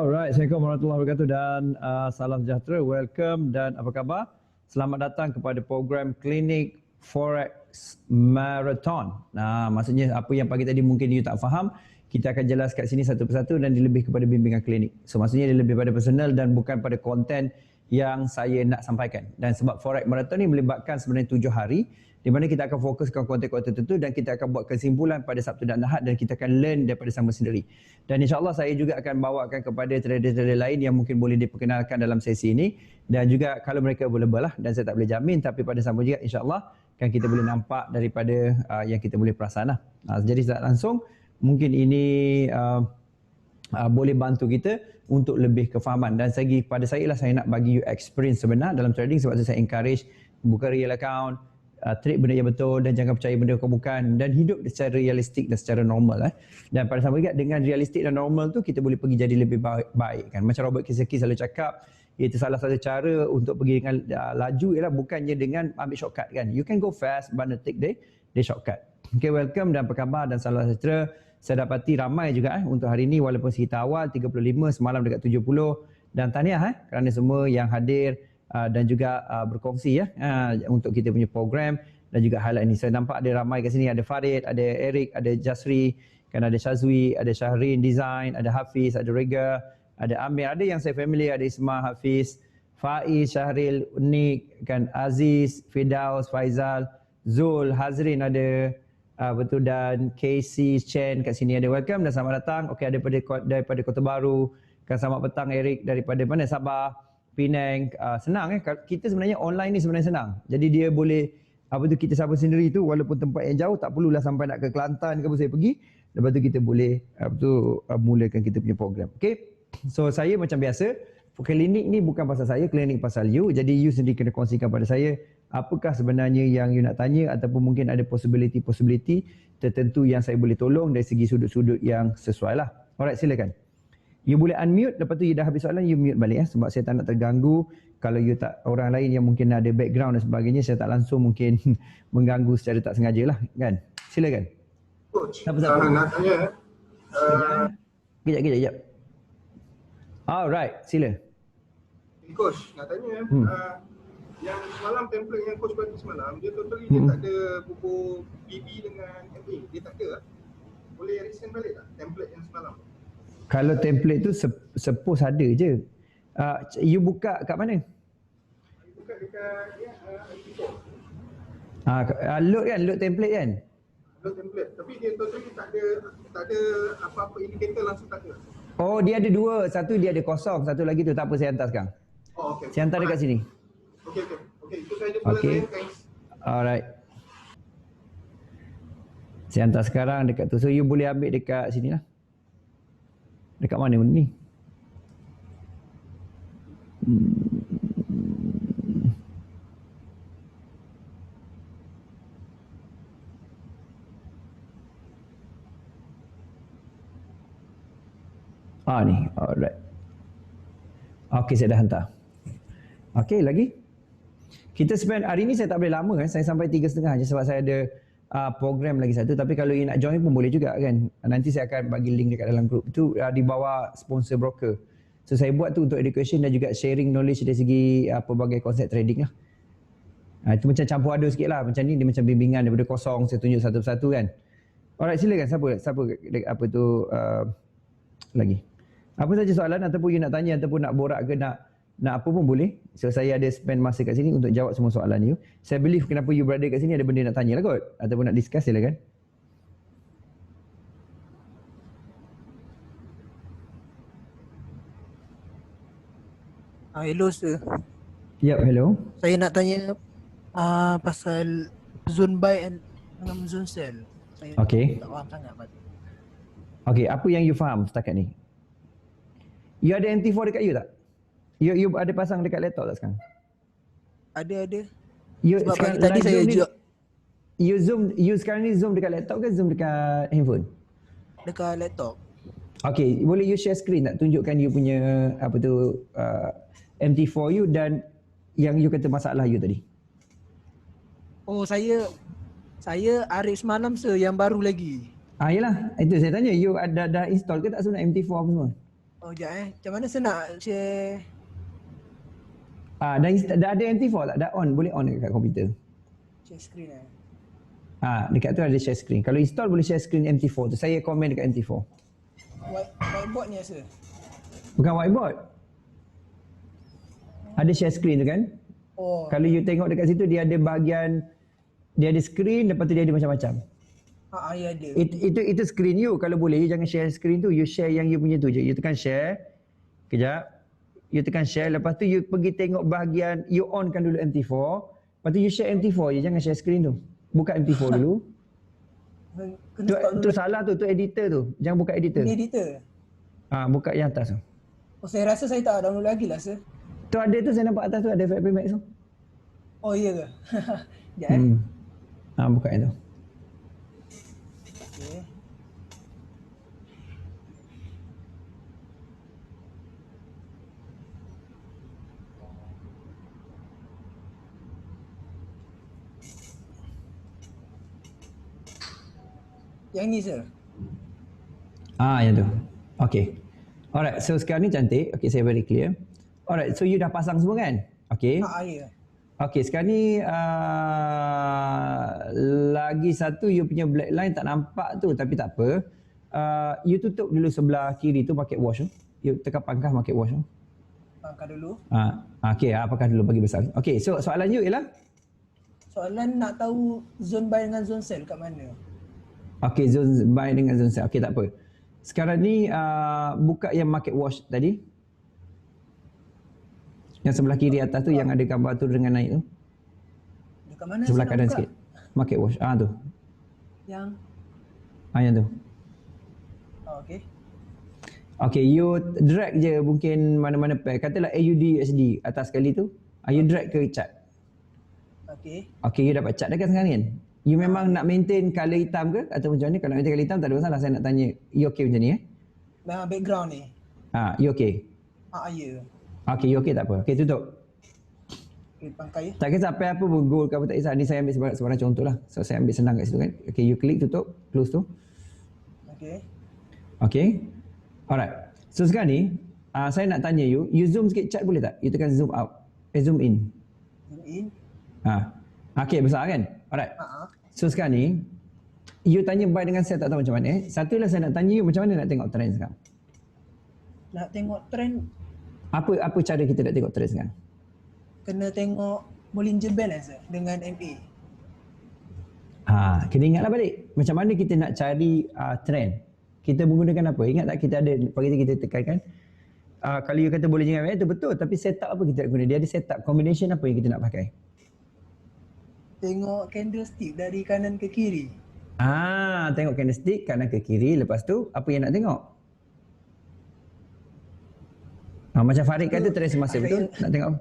Alright, Assalamualaikum warahmatullahi wabarakatuh dan salam sejahtera. Welcome dan apa khabar? Selamat datang kepada program Klinik Forex Marathon. Nah, maksudnya apa yang pagi tadi mungkin you tak faham, kita akan jelas kat sini satu persatu dan dia lebih kepada bimbingan klinik. So maksudnya dia lebih pada personal dan bukan pada konten yang saya nak sampaikan. Dan sebab Forex Marathon ni melibatkan sebenarnya 7 hari di mana kita akan fokuskan konten-konten tertentu dan kita akan buat kesimpulan pada Sabtu dan Ahad dan kita akan learn daripada sama sendiri. Dan insyaAllah saya juga akan bawakan kepada trader-trader lain yang mungkin boleh diperkenalkan dalam sesi ini dan juga kalau mereka available lah dan saya tak boleh jamin tapi pada sama juga insyaAllah kan kita boleh nampak daripada yang kita boleh perasan lah. Jadi tak langsung mungkin ini boleh bantu kita untuk lebih kefahaman dan segi pada saya lah saya nak bagi you experience sebenar dalam trading sebab tu saya encourage buka real account, trade benda yang betul dan jangan percaya benda yang bukan dan hidup secara realistik dan secara normal dan pada sama juga dengan realistik dan normal tu kita boleh pergi jadi lebih baik kan. Macam Robert Kiyosaki selalu cakap itu salah satu cara untuk pergi dengan laju ialah bukannya dengan ambil shortcut kan. You can go fast but not take the shortcut. Okay, welcome dan apa khabar dan salam sejahtera. Saya dapati ramai juga untuk hari ini walaupun sekitar awal 35 semalam dekat 70 dan tahniah kerana semua yang hadir dan juga berkongsi untuk kita punya program dan juga highlight ni. Saya nampak ada ramai kat sini, ada Farid, ada Eric, ada Jasri, kan ada Syazwi, ada Syahrin Design, ada Hafiz, ada Rega, ada Amir, ada yang saya familiar, ada Isma, Hafiz, Faiz, Syahril, Unik, kan Aziz, Firdaus, Faizal, Zul, Hazrin ada betul dan Casey, Chen kat sini ada welcome dan selamat datang. Okey, ada daripada Kota Baru, kan selamat petang Eric daripada mana? Sabah. Penang, senang kita sebenarnya online ni sebenarnya senang. Jadi dia boleh kita siapa sendiri tu walaupun tempat yang jauh tak perlulah sampai nak ke Kelantan ke apa saya pergi. Lepas tu kita boleh mulakan kita punya program. Okey. So saya macam biasa, klinik ni bukan pasal saya, klinik pasal you. Jadi you sendiri kena kongsikan pada saya apakah sebenarnya yang you nak tanya ataupun mungkin ada possibility tertentu yang saya boleh tolong dari segi sudut-sudut yang sesuai lah. Alright, silakan. You boleh unmute, lepas tu you dah habis soalan, you mute balik sebab saya tak nak terganggu. Kalau you tak, orang lain yang mungkin ada background dan sebagainya, saya tak langsung mungkin mengganggu secara tak sengaja lah kan. Silakan. Coach, Siapa? nak tanya. Kejap. Alright, sila. Coach, nak tanya. Yang semalam template yang coach bagi semalam, dia totally dia tak ada buku BB dengan MA. Dia tak ada. Boleh resend balik tak template yang semalam? Kalau template tu suppose ada je. You buka kat mana? Buka dekat Load template kan? Load template. Tapi dia totally tak ada apa-apa indicator langsung tak ada. Oh, dia ada dua. Satu dia ada kosong, satu lagi tu tak apa saya hantar sekarang. Oh, okey. Saya hantar dekat sini. Okey, itu saja pula saya. Thanks. Alright. Saya hantar sekarang dekat tu. So you boleh ambil dekat sini lah. Dekat mana ni? Ni. Alright. Okey, saya dah hantar. Okey, lagi? Kita spend hari ni saya tak boleh lama saya sampai 3.30 je sebab saya ada program lagi satu, tapi kalau you nak join pun boleh juga kan. Nanti saya akan bagi link dekat dalam group tu di bawah sponsor broker. So saya buat tu untuk education dan juga sharing knowledge dari segi pelbagai konsep trading lah. Itu macam campur aduk sikit lah. Macam ni dia macam bimbingan daripada kosong, saya tunjuk satu-satu kan. Alright, silakan siapa lagi. Apa saja soalan ataupun you nak tanya ataupun nak borak ke nak apa pun boleh. So saya ada spend masa kat sini untuk jawab semua soalan you. Saya believe kenapa you berada kat sini ada benda nak tanya lah kot. Ataupun nak discuss silakan. Hello sir. Yep, hello. Saya nak tanya pasal zone buy dengan zone sell. Saya tak faham sangat. Okay, apa yang you faham setakat ni? You ada MT4 dekat you tak? You ada pasang dekat laptop tak sekarang? Ada. Sebab pagi tadi saya You sekarang ni zoom dekat laptop ke zoom dekat handphone? Dekat laptop. Okay, boleh you share screen tak? Tunjukkan you punya MT4 you dan yang you kata masalah you tadi. Oh, saya arif semalam yang baru lagi. Yelah, itu saya tanya you dah install ke tak sebenarnya MT4 apa semua? Oh, sekejap Macam mana saya nak share? Dah ada MT4 tak? Dah on, boleh on dekat komputer. Share screen Dekat tu ada share screen. Kalau install boleh share screen MT4 tu. Saya komen dekat MT4. Whiteboard ni rasa? Bukan whiteboard. Ada share screen tu kan? Oh. Kalau you tengok dekat situ dia ada bahagian, dia ada screen, lepas tu dia ada macam-macam. Ya ada. Itu screen you. Kalau boleh you jangan share screen tu, you share yang you punya tu je. You tekan share. Kejap. You tekan share, lepas tu you pergi tengok bahagian, you onkan dulu MT4. Lepas tu you share MT4 je, jangan share screen tu. Buka MT4 dulu. Tu salah tu editor tu. Jangan buka editor. Ini editor? Buka yang atas tu. Oh, saya rasa saya tak download lagi lah, sir. Tu ada tu, saya nampak atas tu ada FFmpeg Max tu. Oh, iya ke? Sekejap Buka yang tu. Okay. Yang ni, sir? Yang tu. Okay. Alright, so sekarang ni cantik. Okay, saya very clear. Alright, so you dah pasang semua kan? Okay. Ya. Okay, sekarang ni lagi satu you punya black line tak nampak tu, tapi tak apa. You tutup dulu sebelah kiri tu pakai wash tu. You tekan pangkah pakai wash tu. Pangkah dulu. Okay, pangkah dulu bagi besar. Okay, so soalan you ialah? Soalan nak tahu zone buy dengan zone sell kat mana? Okay, zone buy dengan zone sell. Okay, tak apa. Sekarang ni buka yang market watch tadi. Yang sebelah kiri atas tu yang ada gambar tu dengan naik tu. Dekat mana? Sebelah kanan sikit. Market watch. Tu. Yang? Yang tu. Okay. Okay, you drag je mungkin mana-mana pair. Katalah AUD USD atas sekali tu. You drag ke chart. Okay. Okay, you dapat chart dah kan sekarang kan? You memang nak maintain colour hitam ke? Atau macam mana? Kalau nak maintain colour hitam tak ada masalah. Saya nak tanya, you okay macam ni Background ni? You okay? Ya. Okay, you okay tak apa. Okay, tutup. Okay, pangkai. Tak kisah apa pun, goal ke apa tak kisah. Ni saya ambil sebarang contoh lah. So, saya ambil senang kat situ kan. Okay, you klik tutup, close tu. Okay. Okay. Alright. So, sekarang ni, saya nak tanya you zoom sikit chart boleh tak? You tekan zoom out. Zoom in. Zoom in. Okay, besar kan? Alright. So, sekarang ni, you tanya buy dengan sell tak tahu macam mana. Satulah saya nak tanya you macam mana nak tengok trend sekarang. Nak tengok trend. Apa cara kita nak tengok trend sekarang? Kena tengok Bollinger Balance dengan MA. Kena ingatlah balik. Macam mana kita nak cari trend? Kita menggunakan apa? Ingat tak kita ada, pagi kita tekankan. Kalau you kata Bollinger Balance itu betul. Tapi setup apa kita nak guna? Dia ada setup. Combination apa yang kita nak pakai? Tengok candlestick dari kanan ke kiri. Tengok candlestick kanan ke kiri. Lepas tu, apa yang nak tengok? Macam Farid kata trend semasa betul, nak tengok apa?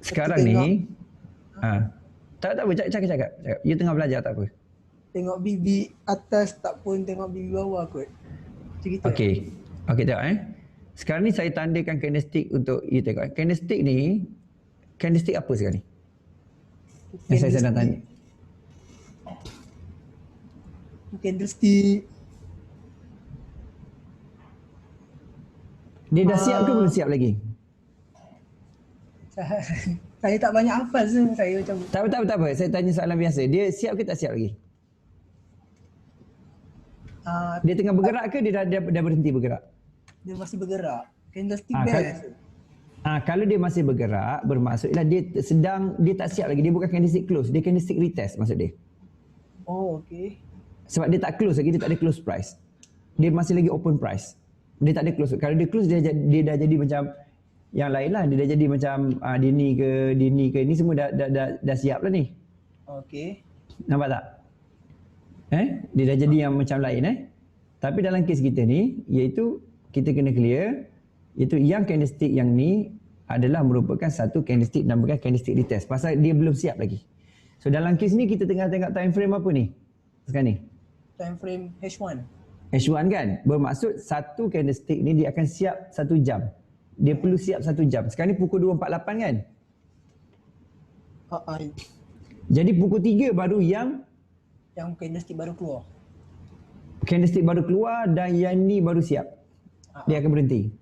Sekarang ni, tak apa, cakap. You tengah belajar tak apa. Tengok BB atas tak pun tengok BB bawah kot. Cerita. Okay, tengok Sekarang ni saya tandakan candlestick untuk you tengok. Candlestick ni, candlestick apa sekarang ni? Yang saya sedang tanya. Candlestick. Dia dah siap ke belum siap lagi? Saya tak banyak hafal saya macam. Tak apa. Saya tanya soalan biasa. Dia siap ke tak siap lagi? Dia tengah bergerak ke dia dah berhenti bergerak? Dia masih bergerak. Candlestick balance. Kalau dia masih bergerak, bermaksudlah dia tak siap lagi. Dia bukan candlestick close, dia candlestick retest maksud dia. Oh, okey. Sebab dia tak close lagi, dia tak ada close price. Dia masih lagi open price. Dia tak ada close. Kalau dia close, dia dah jadi macam yang lain lah. Dia dah jadi macam dini ke, ni semua dah siap lah ni. Okey. Nampak tak? Dia dah jadi yang macam lain Tapi dalam kes kita ni, iaitu kita kena clear, iaitu yang candlestick yang ni adalah merupakan satu candlestick dinamakan candlestick retest. Pasal dia belum siap lagi. So dalam kes ni kita tengah tengok time frame apa ni? Sekarang ni. Time frame H1. H1 kan? Bermaksud satu candlestick ni dia akan siap 1 jam. Dia perlu siap 1 jam. Sekarang ni pukul 2.48 kan? Jadi pukul 3 baru yang Yang candlestick baru keluar. Candlestick baru keluar dan yang ni baru siap. Dia akan berhenti.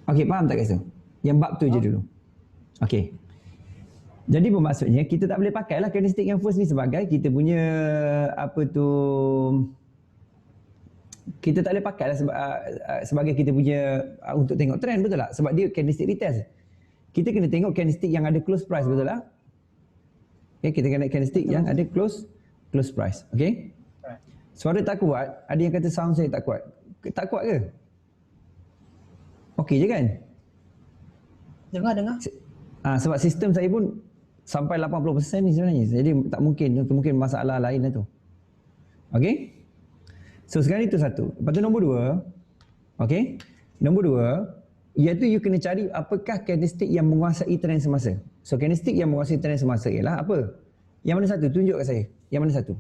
Okey, faham tak guys tu? Yang bab tu je dulu. Okey. Jadi bermaksudnya kita tak boleh pakailah candlestick yang first ni sebagai kita punya apa tu, kita tak boleh pakailah sebagai kita punya untuk tengok trend, betul tak? Sebab dia candlestick retest. Kita kena tengok candlestick yang ada close price, betul tak? Okay, kita kena candlestick yang ada close price. Okay? Suara tak kuat, ada yang kata sound saya tak kuat. Tak kuat ke? Okey je kan? Dengar. Sebab sistem saya pun sampai 80% ni sebenarnya. Jadi tak mungkin, itu mungkin masalah lain lah tu. Okey? So sekarang itu satu. Lepas tu nombor dua. Okey? Nombor dua, iaitu you kena cari apakah candlestick yang menguasai trend semasa. So candlestick yang menguasai trend semasa ialah apa? Yang mana satu? Tunjuk kat saya. Yang mana satu?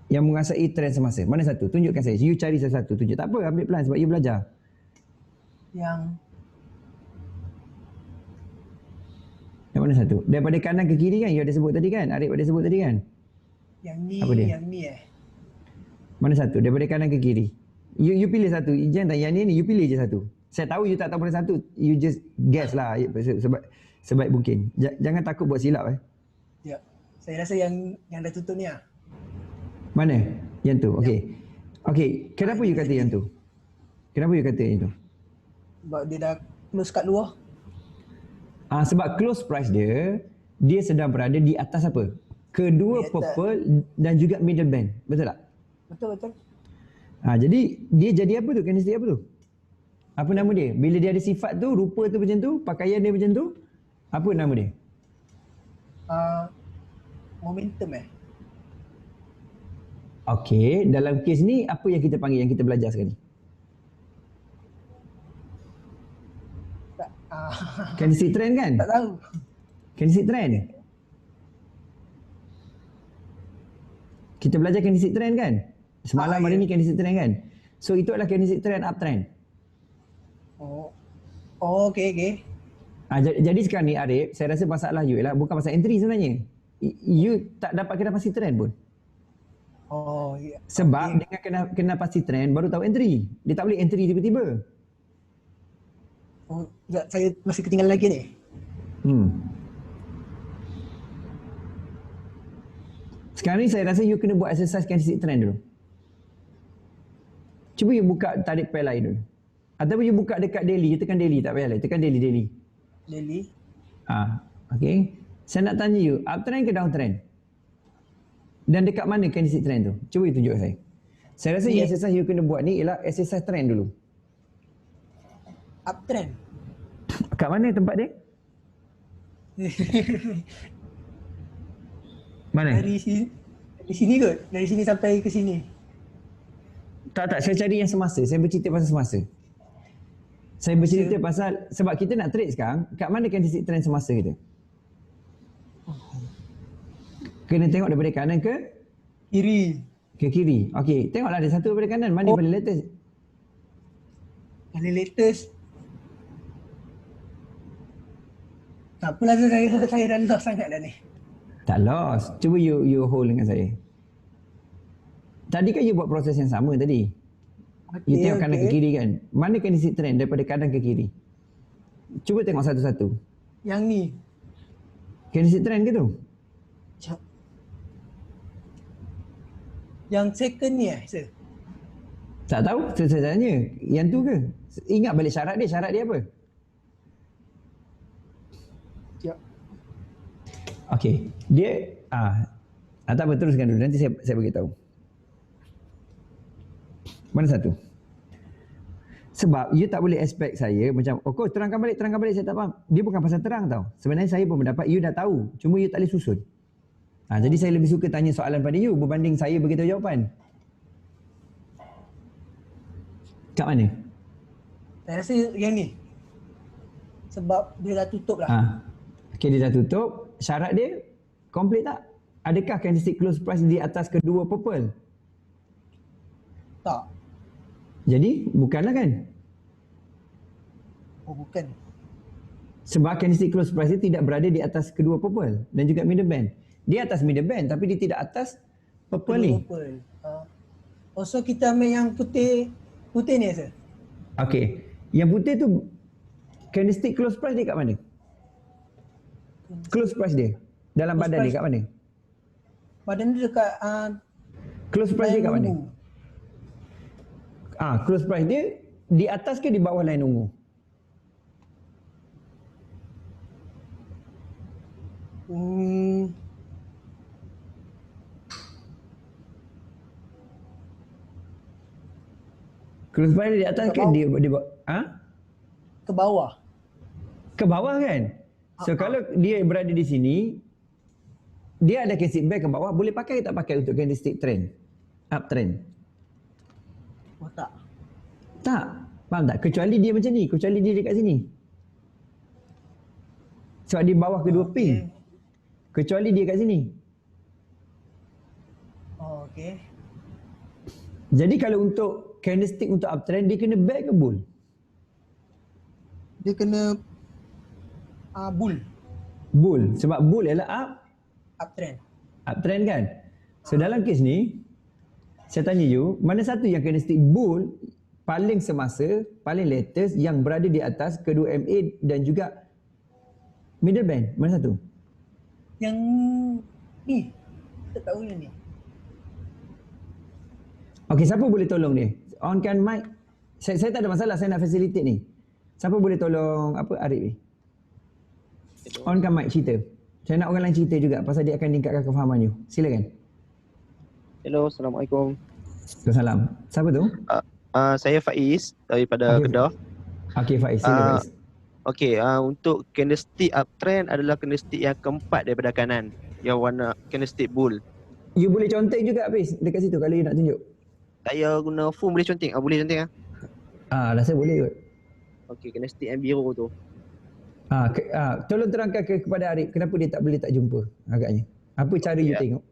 Yang menguasai trend semasa. Mana satu? Tunjukkan saya. You cari satu. Tunjuk. Tak apa, ambil pelan sebab you belajar. Yang mana satu? Daripada kanan ke kiri kan? You ada sebut tadi kan? Arif ada sebut tadi kan? Yang ni, apa dia? yang ni Mana satu? Daripada kanan ke kiri? You pilih satu. Jangan tak, yang ni you pilih je satu. Saya tahu you tak tahu mana satu. You just guess lah sebaik mungkin. Jangan takut buat silap Ya. Saya rasa yang dah tutup ni lah. Mana? Yang tu. Okey. Okey, kenapa you kata yang tu? Kenapa you kata yang tu? Sebab dia dah close kat luar. Sebab close price dia sedang berada di atas apa? Kedua purple dan juga middle band. Betul tak? Betul. Jadi dia jadi apa tu? Candlestick apa tu? Apa nama dia? Bila dia ada sifat tu, rupa tu macam tu, pakaian dia macam tu, apa nama dia? Momentum Okey, dalam kes ni apa yang kita panggil, yang kita belajar sekarang ni? Candlestick trend kan? Tak tahu. Candlestick trend. Kita belajar candlestick trend kan? Semalam hari ni candlestick trend kan? So itu adalah candlestick trend uptrend. Okey. Jadi sekarang ni Arif, saya rasa masalah you ialah bukan pasal entry sebenarnya. You tak dapat kena pasti trend pun. Ya. Sebab dengan kena pasti trend baru tahu entry. Dia tak boleh entry tiba-tiba. Saya masih ketinggalan lagi ni. Sekarang ni saya rasa you kena buat exercise candlestick trend dulu. Cuba you buka tarik pair lain dulu. Ataupun you buka dekat daily, you tekan daily, tak payah lah. Tekan daily. Daily. Okay. Saya nak tanya you, uptrend ke downtrend? Dan dekat mana candlestick trend tu? Cuba you tunjuk saya. Saya rasa exercise you kena buat ni ialah exercise trend dulu. Uptrend. Kat mana tempat dia? Mana? Dari sini kot. Dari sini sampai ke sini. Tak, saya cari yang semasa. Saya bercerita pasal semasa. Saya bercerita pasal, sebab kita nak trade sekarang, kat mana candlestick trend semasa kita? Kena tengok daripada kanan ke? Kiri. Ke kiri. Okey, tengoklah ada satu daripada kanan. Mana paling latest? Paling latest. Tak apalah, saya dah lost sangat dah ni. Tak lost. Cuba you hold dengan saya. Tadi kan you buat proses yang sama tadi. You tengok kanan ke kiri kan? Mana candlestick trend daripada kanan ke kiri? Cuba tengok satu-satu. Yang ni. Candlestick trend ke tu? Yang second ni sir? Tak tahu, saya tanya. Yang tu ke? Ingat balik syarat dia apa? Sekejap. Okey, dia tak apa, teruskan dulu, nanti saya beritahu. Mana satu? Sebab you tak boleh expect saya macam, coach terangkan balik, saya tak faham. Dia bukan pasal terang tau. Sebenarnya saya pun mendapat you dah tahu, cuma you tak boleh susun. Jadi saya lebih suka tanya soalan pada you berbanding saya beritahu jawapan. Kat mana? Saya rasa yang ni. Sebab dia dah tutup lah. Okay, dia dah tutup. Syarat dia complete tak? Adakah candlestick close price di atas kedua purple? Tak. Jadi bukanlah kan? Bukan. Sebab candlestick close price dia tidak berada di atas kedua purple dan juga middle band. Dia atas middle band tapi dia tidak atas purple ni. Purple. Also kita ambil yang putih ni sir. Okey. Yang putih tu candlestick close price dia kat mana? Close price dia dalam Close badan price. dia kat mana? Badan dia dekat Close price dia kat mana? ungu. Close price dia di atas ke di bawah line ungu? Close price dia di atas ke di bawah? Ke bawah. Ke bawah kan? So kalau dia berada di sini, dia ada candlestick band ke bawah, boleh pakai ke tak pakai untuk candlestick trend? Uptrend? Oh tak. Tak. Faham tak? Kecuali dia macam ni, kecuali dia dekat sini. Sebab di bawah kedua pin. Kecuali dia kat sini. Oh, okey. Jadi kalau untuk candlestick untuk uptrend, dia kena back ke bull? Dia kena bull, Bull. Sebab bull ialah uptrend. uptrend kan? So dalam kes ni, saya tanya you, mana satu yang candlestick bull paling semasa, paling latest yang berada di atas kedua MA dan juga middle band? Mana satu? Yang ni. Kita tahu yang ni. Okey, siapa boleh tolong dia? Onkan mic. Saya tak ada masalah, saya nak facilitate ni. Siapa boleh tolong Arif ni? Onkan mic cerita. Saya nak orang lain cerita juga pasal dia akan tingkatkan kefahaman you. Silakan. Hello, Assalamualaikum. Salam. Siapa tu? Saya Faiz daripada Okey. Kedah. Okey Faiz, sila Faiz. Okey, untuk candlestick uptrend adalah candlestick yang keempat daripada kanan, yang warna candlestick bull. You boleh contek juga Faiz dekat situ kalau you nak tunjuk. Saya guna phone boleh conteng? Boleh conteng ah? Rasa boleh kot. Okey, kena stick yang biru tu. Tolong terangkan kepada Arif kenapa dia tak jumpa agaknya. Apa cara you tengok?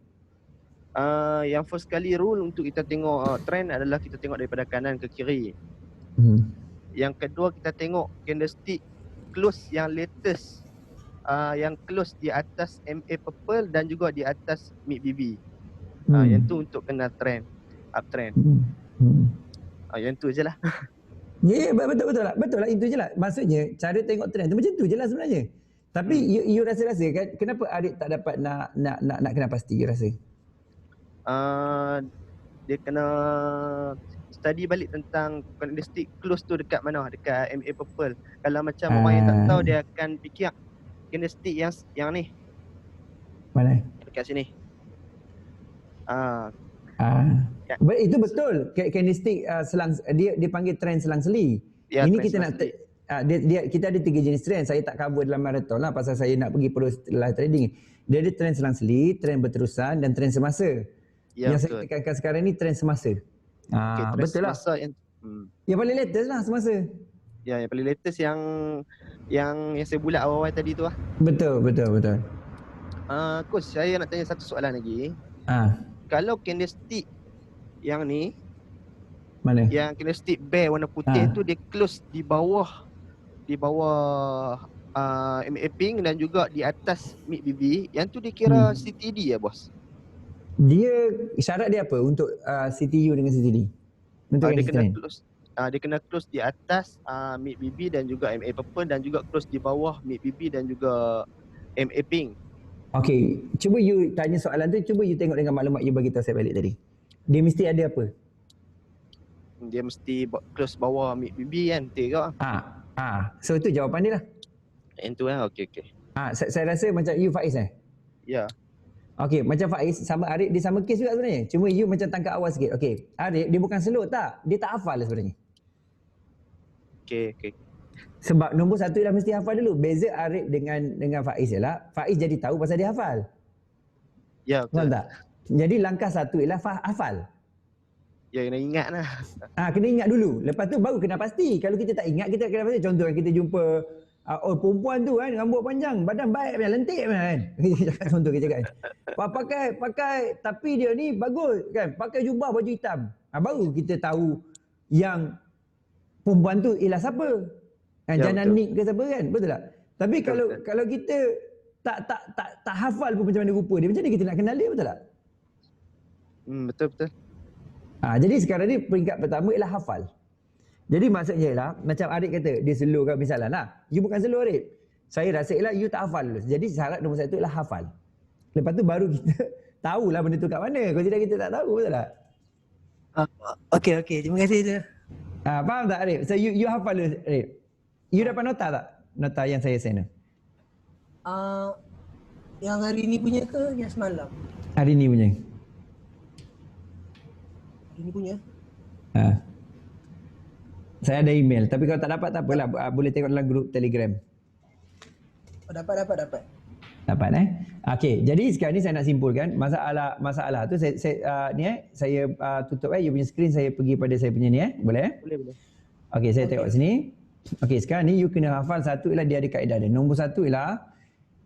Yang first kali rule untuk kita tengok trend adalah kita tengok daripada kanan ke kiri. Yang kedua kita tengok candlestick close yang latest, yang close di atas MA purple dan juga di atas mid BB. Yang tu untuk kenal trend, uptrend. Yang tu je lah. Ya, betul lah. Betul lah, itu je lah. Maksudnya cara tengok trend tu macam tu je lah sebenarnya. Tapi you rasa kan kenapa Arif tak dapat nak kena pasti you rasa? Dia kena study balik tentang candlestick close tu dekat mana, dekat MA purple. Kalau macam orang yang tak tahu, dia akan fikir candlestick yang ni Mana? dekat sini. Itu betul. Candlestick selang dia panggil trend selang-seli. Ya, Ini trend kita nak kita ada 3 jenis trend. Saya tak cover dalam marathon lah pasal saya nak pergi terus live trading. Dia ada trend selang-seli, trend berterusan dan trend semasa. Ya, yang betul. saya tekankan sekarang ni trend semasa. Trend Betul lah. semasa Yang paling latest lah semasa. Ya, yang paling latest yang saya bulat awal-awal tadi tu lah. Betul. Coach, saya nak tanya satu soalan lagi. Kalau candlestick yang ni, Mana? yang candlestick bear warna putih tu dia close di bawah MA pink dan juga di atas mid BB, yang tu dikira CTD ya bos? Dia syarat dia apa untuk CTU dengan CTD? Untuk Dia kena trend? close. Dia kena close di atas mid BB dan juga MA purple dan juga close di bawah mid BB dan juga MA pink. Okey, cuba you tanya soalan tu, cuba you tengok dengan maklumat you bagi tahu saya balik tadi. Dia mesti ada apa? Dia mesti close bawah mid BB kan, betul ke? So itu jawapan dia lah. Yang tu lah, okey. Saya rasa macam you Faiz Ya. Okey, macam Faiz sama Arif dia sama kes juga sebenarnya. Cuma you macam tangkap awal sikit. Okey, Arif dia bukan slow tak, dia tak hafal lah sebenarnya. Okey. Sebab nombor satu dah mesti hafal dulu. Beza Arif dengan Faiz ialah Faiz jadi tahu pasal dia hafal. Ya, betul. Faham tak? Jadi langkah satu ialah hafal. Ya, kena ingat lah. Kena ingat dulu. Lepas tu baru kena pasti. Kalau kita tak ingat, kita kena pasti. Contoh kita jumpa perempuan tu kan, rambut panjang, badan baik macam lentik kan. Contoh kita cakap. Pakai tapi dia ni bagus kan. Pakai jubah baju hitam. Baru kita tahu yang perempuan tu ialah siapa. Ya, Janan Nick ke siapa kan? Betul tak? Tapi Betul, kalau kita tak hafal pun macam mana rupa dia, macam mana kita nak kenal dia, betul tak? Betul. Jadi sekarang ni peringkat pertama ialah hafal. Jadi maksudnya ialah macam Arif kata dia slow kan misalnya lah. You bukan slow Arif. Saya rasa ialah you tak hafal dulu. Jadi syarat nombor 1 ialah hafal. Lepas tu baru kita tahulah benda tu kat mana. Kalau tidak kita tak tahu, betul tak? Okey. Terima kasih je. Faham tak Arif? So you hafal dulu Arif. You dapat nota tak? Nota yang saya send. Yang hari ni punya ke yang semalam? Hari ni punya. Hari ni punya. Saya ada email. Tapi kalau tak dapat tak apalah. Boleh tengok dalam grup Telegram. Dapat. Dapat Okey, jadi sekarang ni saya nak simpulkan masalah tu saya tutup you punya skrin, saya pergi pada saya punya ni boleh Boleh. Okey, saya tengok sini. Okey, sekarang ni you kena hafal satu ialah dia ada kaedah dia. Nombor 1 ialah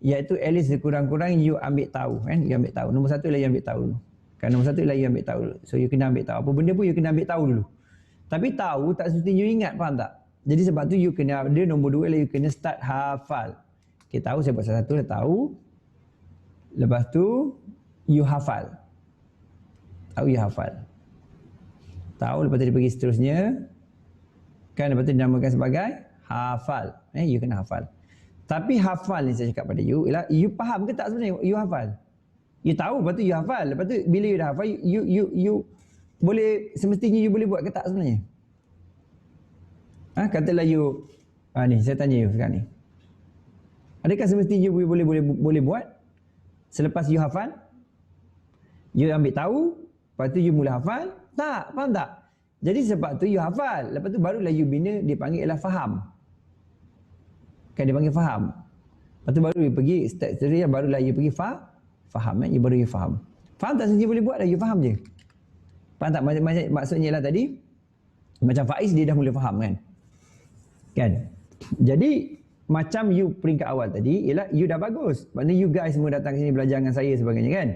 iaitu at least sekurang-kurang you ambil tahu kan, you ambil tahu. Nombor 1 ialah you ambil tahu dulu. Kan nombor 1 ialah you ambil tahu dulu. So you kena ambil tahu. Apa benda pun you kena ambil tahu dulu. Tapi tahu tak semesti you ingat, faham tak? Jadi sebab tu you kena, dia nombor 2 ialah you kena start hafal. Okay, tahu saya buat satu dah tahu. Lepas tu you hafal. Tahu you hafal. Tahu lepas tu dia pergi seterusnya. Kan lepas tu dinamakan sebagai hafal. You kena hafal. Tapi hafal ni saya cakap pada you ialah you faham ke tak sebenarnya you hafal? You tahu lepas tu you hafal. Lepas tu bila you dah hafal you boleh, semestinya you boleh buat ke tak sebenarnya? Katalah you ni saya tanya you sekarang ni. Adakah semestinya you boleh buat selepas you hafal? You ambil tahu, lepas tu you mula hafal? Tak, faham tak? Jadi sebab tu you hafal, lepas tu barulah you bina, dia panggil ialah faham. Kan dia panggil faham. Lepas tu baru you pergi step seterusnya, barulah you pergi faham you baru you faham. Faham tak semestinya boleh buat dah, you faham je. Faham tak? Maksudnya lah tadi macam Faiz dia dah mula faham kan? Jadi macam you peringkat awal tadi ialah you dah bagus. Maknanya you guys semua datang ke sini belajar dengan saya sebagainya kan.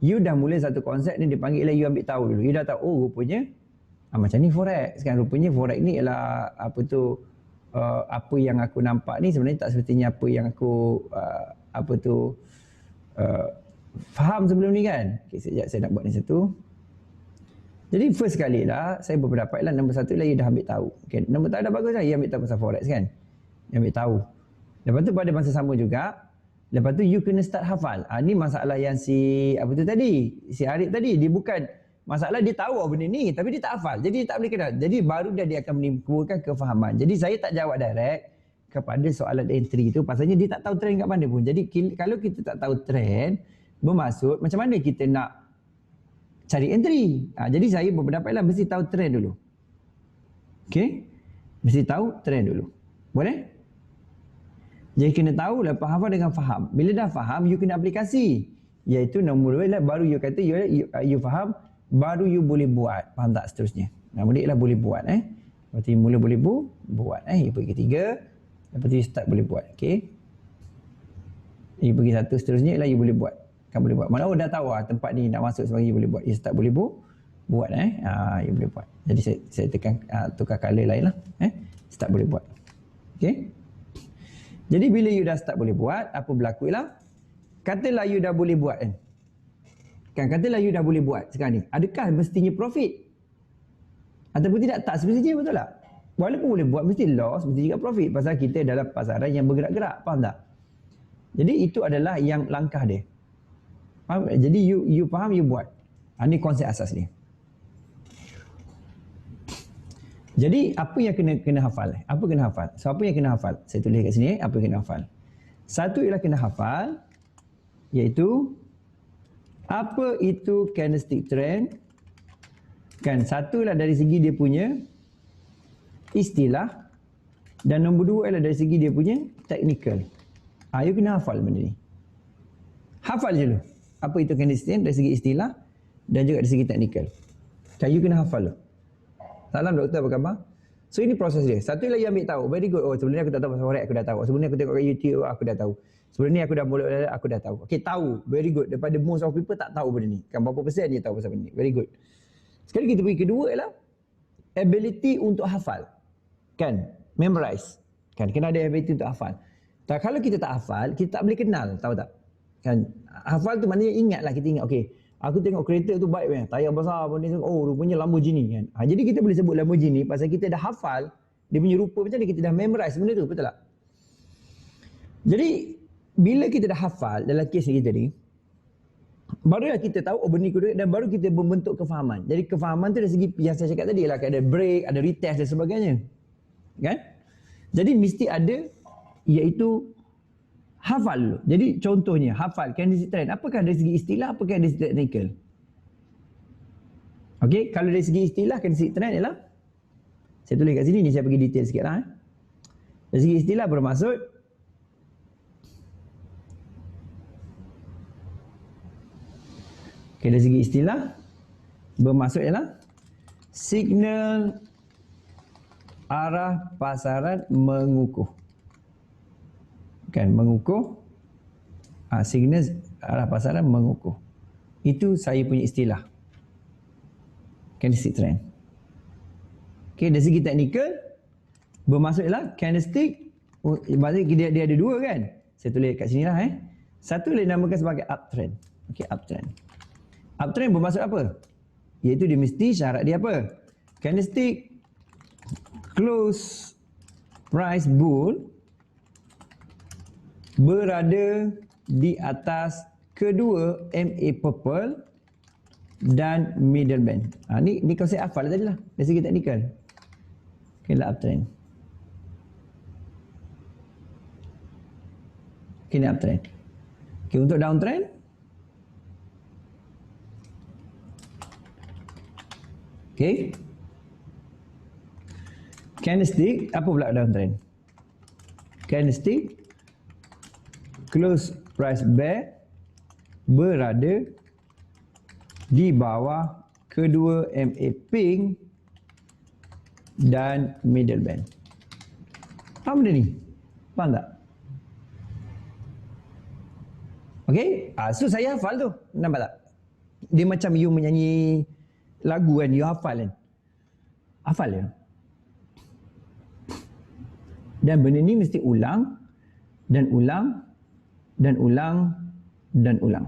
You dah mula satu konsep ni dipanggil ialah you ambil tahu dulu. You dah tahu rupanya macam ni forex kan. Rupanya forex ni ialah apa yang aku nampak ni sebenarnya tak sepertinya apa yang aku faham sebelum ni kan. Okay, sekejap saya nak buat ni satu. Jadi first kali lah saya berpendapat lah nombor 1 lah you dah ambil tahu. Okay, nombor 1 dah bagus lah you ambil tahu pasal forex kan. You ambil tahu. Lepas tu pada masa sama juga, lepas tu you kena start hafal. Ni masalah yang si Arif tadi, dia bukan masalah dia tahu benda ni tapi dia tak hafal. Jadi dia tak boleh kenal. Jadi baru dia akan menimbulkan kefahaman. Jadi saya tak jawab direct kepada soalan entry tu pasalnya dia tak tahu trend kat mana pun. Jadi kalau kita tak tahu trend, bermaksud macam mana kita nak cari entry. Jadi saya berpendapatlah mesti tahu trend dulu. Okey? Mesti tahu trend dulu. Boleh? Jadi kena tahu lepas hafal dengan faham. Bila dah faham, you kena aplikasi. Iaitu nombor 2 lah baru you kata you faham, baru you boleh buat. Faham tak seterusnya? Nombor 2 lah boleh buat. Lepas tu you mula boleh buat. You pergi ketiga, lepas tu you start boleh buat. Okay? You pergi satu seterusnya ialah you boleh buat. Kan boleh buat. Mana dah tahu tempat ni nak masuk sebagai you boleh buat. You start boleh buat. You boleh buat. Jadi saya tekan tukar color lain lah. Start boleh buat. Okay? Jadi bila you dah start boleh buat, apa berlaku ialah katalah you dah boleh buat kan katalah you dah boleh buat sekarang ni. Adakah mestinya profit? Ataupun tidak? Tak semestinya, betul tak? Walaupun boleh buat mesti loss, mesti juga profit pasal kita dalam pasaran yang bergerak-gerak, faham tak? Jadi itu adalah yang langkah dia. Faham? Jadi you faham, you buat. Ini konsep asas ni. Jadi apa yang kena hafal? Apa kena hafal? So apa yang kena hafal? Saya tulis kat sini apa yang kena hafal. Satu ialah kena hafal iaitu apa itu candlestick trend. Kan satu ialah dari segi dia punya istilah dan nombor 2 ialah dari segi dia punya technical. You kena hafal benda ni. Hafal je dulu. Apa itu candlestick trend dari segi istilah dan juga dari segi technical. You kena hafal dulu. Salam doktor, apa khabar? So ini proses dia. Satu lagi ambil tahu. Very good. Sebelum ni aku tak tahu pasal forex, aku dah tahu. Sebelum ni aku tengok kat YouTube, aku dah tahu. Sebelum ni aku dah mula, aku dah tahu. Okay, tahu. Very good. Daripada most of people tak tahu benda ni. Kan berapa persen dia tahu pasal benda ni. Very good. Sekali kita pergi kedua ialah ability untuk hafal. Kan? Memorize. Kan? Kena ada ability untuk hafal. Kalau kita tak hafal, kita tak boleh kenal, tahu tak? Kan? Hafal tu maknanya ingatlah, kita ingat, okey, aku tengok kereta tu baik kan, tayar besar pun ni, oh rupanya Lamborghini kan. Jadi kita boleh sebut Lamborghini pasal kita dah hafal dia punya rupa macam ni, kita dah memorize benda tu, betul tak? Jadi bila kita dah hafal dalam kes kita ni, barulah kita tahu oh benda ni dan baru kita membentuk kefahaman. Jadi kefahaman tu dari segi yang saya cakap tadi lah, ada break, ada retest dan sebagainya. Kan? Jadi mesti ada iaitu hafal dulu. Jadi contohnya hafal candlestick trend. Apakah dari segi istilah, apakah dari segi teknikal? Okey, kalau dari segi istilah candlestick trend ialah, saya tulis kat sini ni, saya bagi detail sikit lah. Dari segi istilah bermaksud dari segi istilah bermaksud ialah signal arah pasaran mengukuh. Kan, mengukuh. Signal arah pasaran mengukuh. Itu saya punya istilah. Candlestick trend. Okey, dari segi teknikal bermaksud ialah candlestick, maksudnya dia ada dua kan. Saya tulis kat sini lah Satu dia namakan sebagai uptrend. Okey, uptrend. Uptrend bermaksud apa? Iaitu dia mesti syarat dia apa? Candlestick close price bull berada di atas kedua MA purple dan middle band. Ni konsep hafal tadi lah dari segi teknikal. Okay, lah uptrend. Okay, ni uptrend. Okay, untuk downtrend, okay, candlestick, apa pula downtrend? Candlestick close price bear berada di bawah kedua MA pink dan middle band. Faham benda ni? Faham tak? Okay, so saya hafal tu. Nampak tak? Dia macam you menyanyi lagu kan, you hafal kan? Hafal ya? Dan benda ni mesti ulang dan ulang dan ulang dan ulang.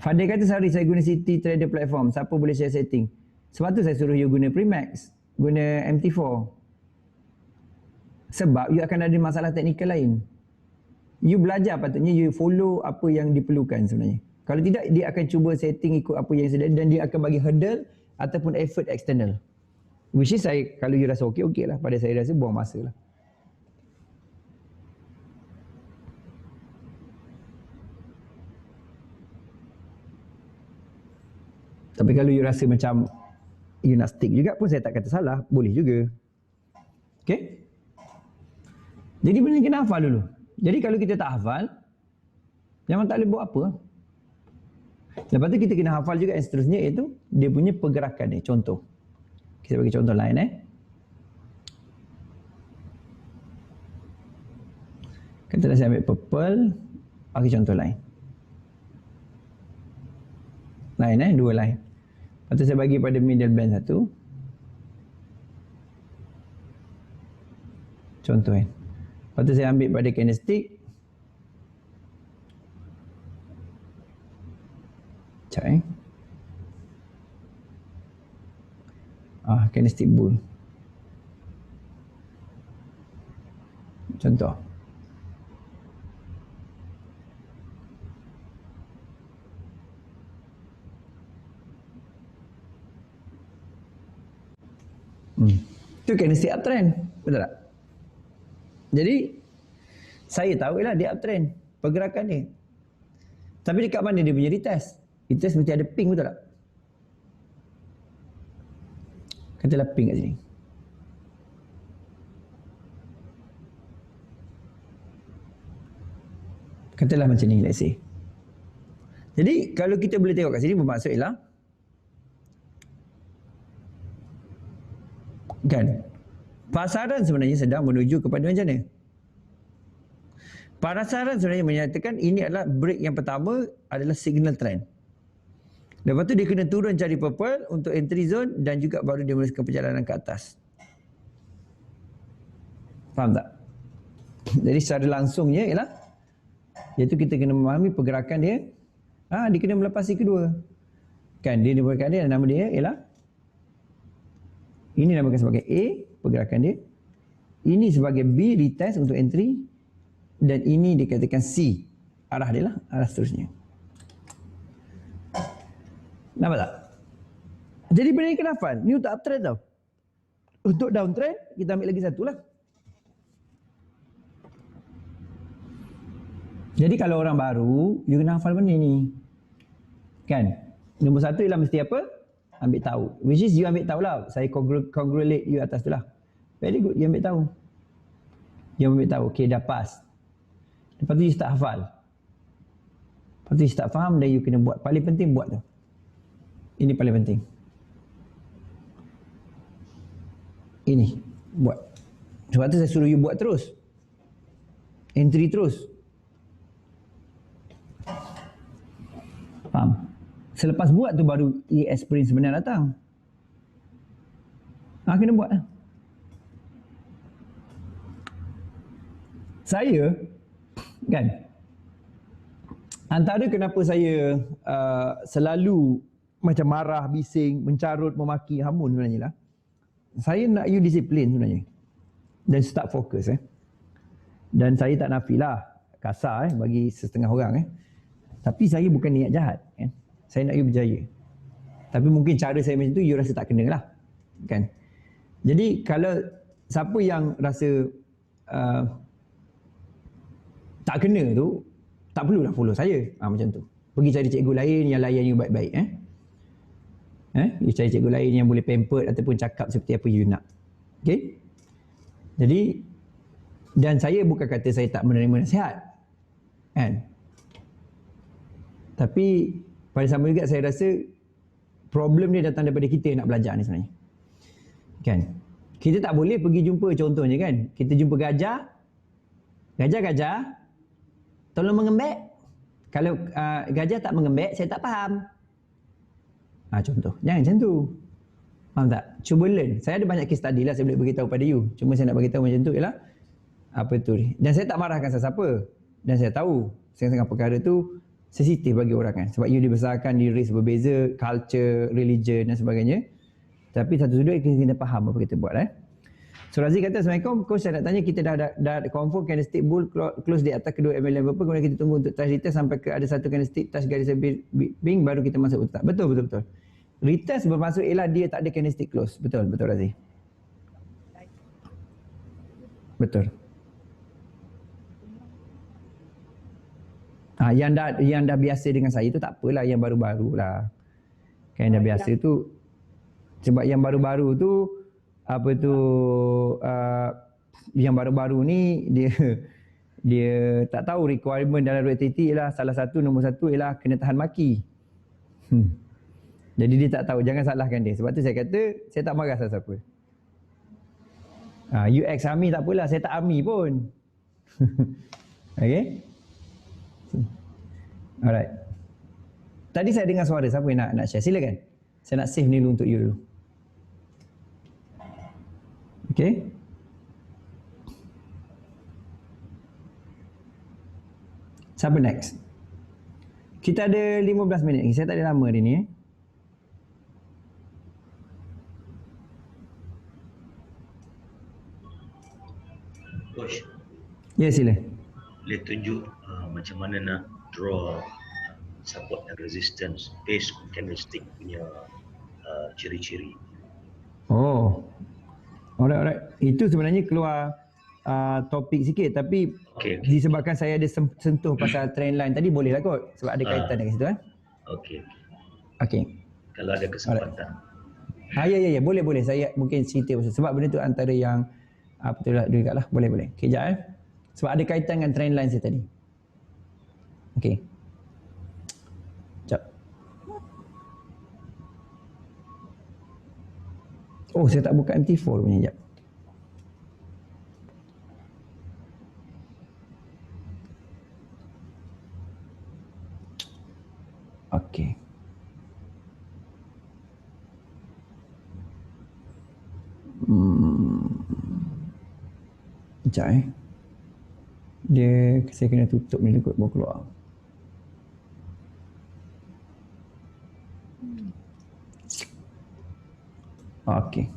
Fadil kata, sorry saya guna City Trader platform, siapa boleh share setting? Sebab tu saya suruh you guna Primax, guna MT4. Sebab you akan ada masalah teknikal lain. You belajar, patutnya you follow apa yang diperlukan sebenarnya. Kalau tidak, dia akan cuba setting ikut apa yang sedia dan dia akan bagi hurdle ataupun effort eksternal. Which is saya, kalau you rasa okey lah. Pada saya rasa buang masa lah. Tapi kalau you rasa macam you nak stick juga pun saya tak kata salah, boleh juga. Okay? Jadi benda kena hafal dulu. Jadi kalau kita tak hafal, jangan tak boleh buat apa. Lepas tu kita kena hafal juga yang seterusnya, iaitu dia punya pergerakan ni. Contoh. Kita bagi contoh lain Katalah saya ambil purple, bagi contoh lain. Dua lain. Lepas tu saya bagi pada middle band satu. Contoh Lepas tu saya ambil pada candlestick. Sekejap candlestick bull. Contoh. Itu candlestick uptrend. Betul tak? Jadi saya tahu lah dia uptrend, pergerakan dia. Tapi dekat mana dia punya retest? Retest mesti ada pink, betul tak? Katalah pink kat sini. Katalah macam ni, let's say. Jadi kalau kita boleh tengok kat sini, bermaksud ialah kan, pasaran sebenarnya sedang menuju kepada macam mana? Pasaran sebenarnya menyatakan ini adalah break yang pertama adalah signal trend. Lepas tu dia kena turun cari purple untuk entry zone dan juga baru dia meneruskan perjalanan ke atas. Faham tak? Jadi secara langsungnya ialah iaitu kita kena memahami pergerakan dia. Dia kena melepasi kedua. Kan dia pergerakan dia, nama dia ialah ini namakan sebagai A, pergerakan dia. Ini sebagai B, retest untuk entry. Dan ini dikatakan C, arah dia lah, arah seterusnya. Nampak tak? Jadi benda ni kena hafal. Ni untuk uptrend tau. Untuk downtrend, kita ambil lagi satu lah. Jadi kalau orang baru, you kena hafal benda ni. Kan? Nombor satu ialah mesti apa? Ambil tahu. Which is you ambil tahu lah. Saya congratulate you atas tu lah. Very good, you ambil tahu. You ambil tahu, okay dah pass. Lepas tu you start hafal. Lepas tu you start faham dan you kena buat. Paling penting buat tu. Ini paling penting. Ini, buat. Sebab tu saya suruh you buat terus. Entry terus. Faham? Selepas buat tu baru experience sebenar datang. Kena buat lah. Saya, kan, antara kenapa saya selalu macam marah, bising, mencarut, memaki, hamun sebenarnya lah. Saya nak you disiplin sebenarnya. Dan start fokus. Dan saya tak nafilah, kasar bagi setengah orang. Tapi saya bukan niat jahat. Saya nak you berjaya. Tapi mungkin cara saya macam tu, you rasa tak kena lah. Kan? Jadi kalau siapa yang rasa tak kena tu, tak perlulah follow saya. Macam tu. Pergi cari cikgu lain yang layan you baik-baik. You cari cikgu lain yang boleh pamper ataupun cakap seperti apa you nak. Okay? Jadi, dan saya bukan kata saya tak menerima nasihat. Kan? Tapi pada sama juga saya rasa problem dia datang daripada kita yang nak belajar ni sebenarnya. Kan? Kita tak boleh pergi jumpa, contohnya kan, kita jumpa gajah, gajah, tolong mengembek. Kalau gajah tak mengembek, saya tak faham. Contoh, jangan macam tu. Faham tak? Cuba learn. Saya ada banyak case study lah saya boleh beritahu pada you. Cuma saya nak beritahu macam tu ialah apa tu ni. Dan saya tak marahkan sesiapa. Dan saya tahu setengah-setengah perkara tu sensitif bagi orang kan. Sebab you dibesarkan di race berbeza, culture, religion dan sebagainya. Tapi satu sudut kita kena faham apa kita buat. So Razi kata, Assalamualaikum, coach saya nak tanya, kita dah confirm candlestick bull close di atas kedua MLM berapa, kemudian kita tunggu untuk touch retest sampai ke ada satu candlestick touch garis pink baru kita masuk betul. Betul. Retest bermaksud ialah dia tak ada candlestick close. Betul Razi. Betul. Yang dah biasa dengan saya tu tak apalah, yang baru-baru lah. Kan dah biasa tu, sebab yang baru-baru tu yang baru-baru ni dia tak tahu requirement dalam aktiviti ialah nombor satu ialah kena tahan maki. Jadi dia tak tahu, jangan salahkan dia. Sebab tu saya kata saya tak marah siapa. You ex army tak apalah, saya tak army pun. Okay? Alright. Tadi saya dengar suara, siapa yang nak share? Silakan. Saya nak save ni dulu untuk you dulu. Okay. Siapa next? Kita ada 15 minit lagi. Saya tak ada lama hari ni. Coach. Ya, sila. Boleh tunjuk macam mana nak draw support and resistance based on candlestick punya ciri-ciri. Oh. Alright. Itu sebenarnya keluar topik sikit, tapi Okay. disebabkan saya ada sentuh pasal trend line tadi, boleh lah kot. Sebab ada kaitan dengan situ kan. Okay. Kalau ada kesempatan. Ya. Boleh. Saya mungkin cerita pasal, sebab benda tu antara yang betul lah juga lah. Boleh. Okay, sekejap sebab ada kaitan dengan trend line saya tadi. Okay. Sekejap. Oh, saya tak buka MT4 punya, sekejap. Okay. Sekejap saya kena tutup ni kot baru keluar. Okey.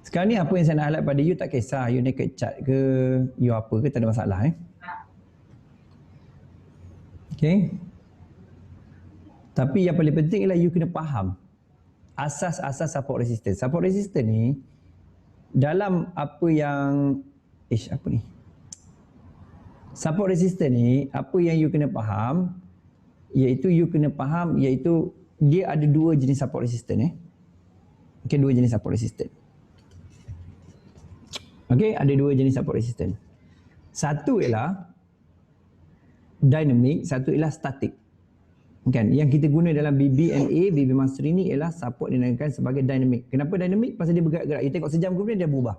Sekarang ni apa yang saya nak highlight pada you, tak kisah you naked chat ke, you apa ke, tak ada masalah Okey. Tapi yang paling penting ialah you kena faham asas-asas support resistance. Support resistance ni dalam apa yang apa ni? Support resistance ni apa yang you kena faham iaitu dia ada dua jenis support resistance Okey, dua jenis support resistance. Okey, ada dua jenis support resistance. Satu ialah dynamic, satu ialah static. Kan, yang kita guna dalam BBMA, BB Mastery ni ialah support dinamakan sebagai dynamic. Kenapa dynamic? Pasal dia bergerak-gerak. You tengok sejam kemudian dia berubah.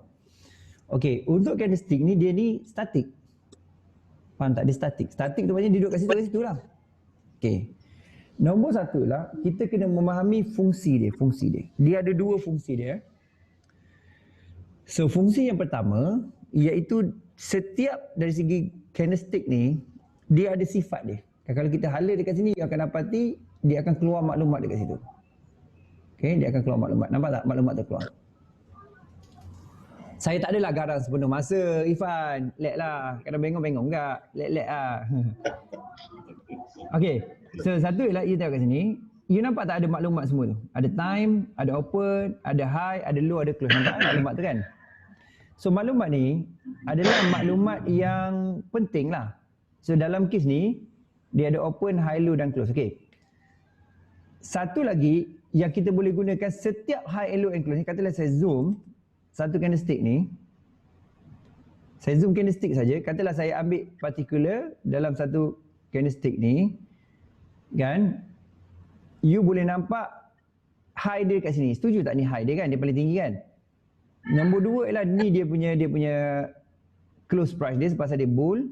Okey, untuk candlestick ni dia ni static. Faham tak? Dia static. Static tu maknanya dia duduk kat situ lah. Okey. Nombor satu lah, kita kena memahami fungsi dia. Dia ada dua fungsi dia. So, fungsi yang pertama, iaitu setiap dari segi candlestick ni, dia ada sifat dia. Kalau kita hala dekat sini, you akan dapati, dia akan keluar maklumat dekat situ. Okay, dia akan keluar maklumat. Nampak tak maklumat tu keluar? Saya tak adalah garang sepenuh masa, Ifan. Lag lah. Kadang bengong-bengong enggak. Lag lah. Okay. So, satu ialah you tengok kat sini. You nampak tak ada maklumat semua tu? Ada time, ada open, ada high, ada low, ada close. Nampak maklumat tu kan? So, maklumat ni adalah maklumat yang penting lah. So, dalam kes ni, dia ada open, high, low dan close. Okay. Satu lagi yang kita boleh gunakan setiap high, low and close ni, katalah saya zoom satu candlestick ni. Saya zoom candlestick saja. Katalah saya ambil particular dalam satu candlestick ni. Kan? You boleh nampak high dia kat sini. Setuju tak ni high dia kan? Dia paling tinggi kan? Nombor dua ialah ni dia punya close price dia pasal dia bull.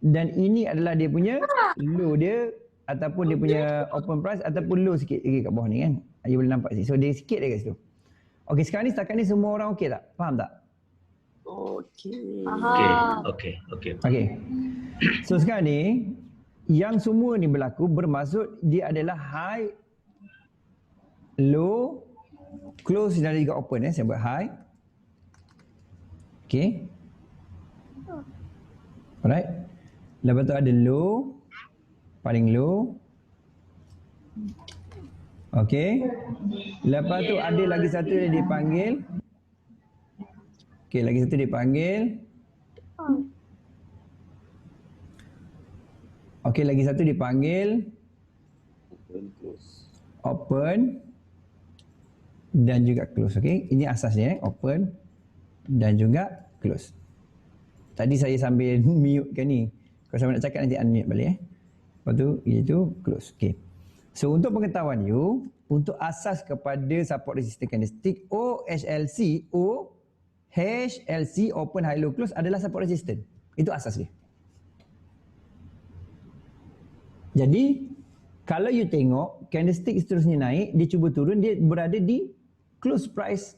Dan ini adalah dia punya low dia ataupun dia punya open price ataupun low sikit lagi kat bawah ni kan. You boleh nampak sini. So dia sikit dia kat situ. Okey, sekarang ni setakat ni semua orang okey tak? Faham tak? Okey. So sekarang ni yang semua ni berlaku bermaksud dia adalah high, low, close dan juga open Saya buat high. Okey. Alright. Lepas tu ada low, paling low. Okey. Lepas tu ada lagi satu yang dipanggil. Okey, lagi satu dipanggil. Okey, lagi satu dipanggil open dan juga close. Okey, ini asasnya open dan juga close. Tadi saya sambil mute kan ni. Kalau saya nak cakap nanti unmute balik Lepas tu iaitu close. Okey. So untuk pengetahuan you, untuk asas kepada support resistance candlestick OHLC, open, high, low, close adalah support resistance. Itu asas dia. Jadi kalau you tengok candlestick seterusnya naik, dia cuba turun, dia berada di close price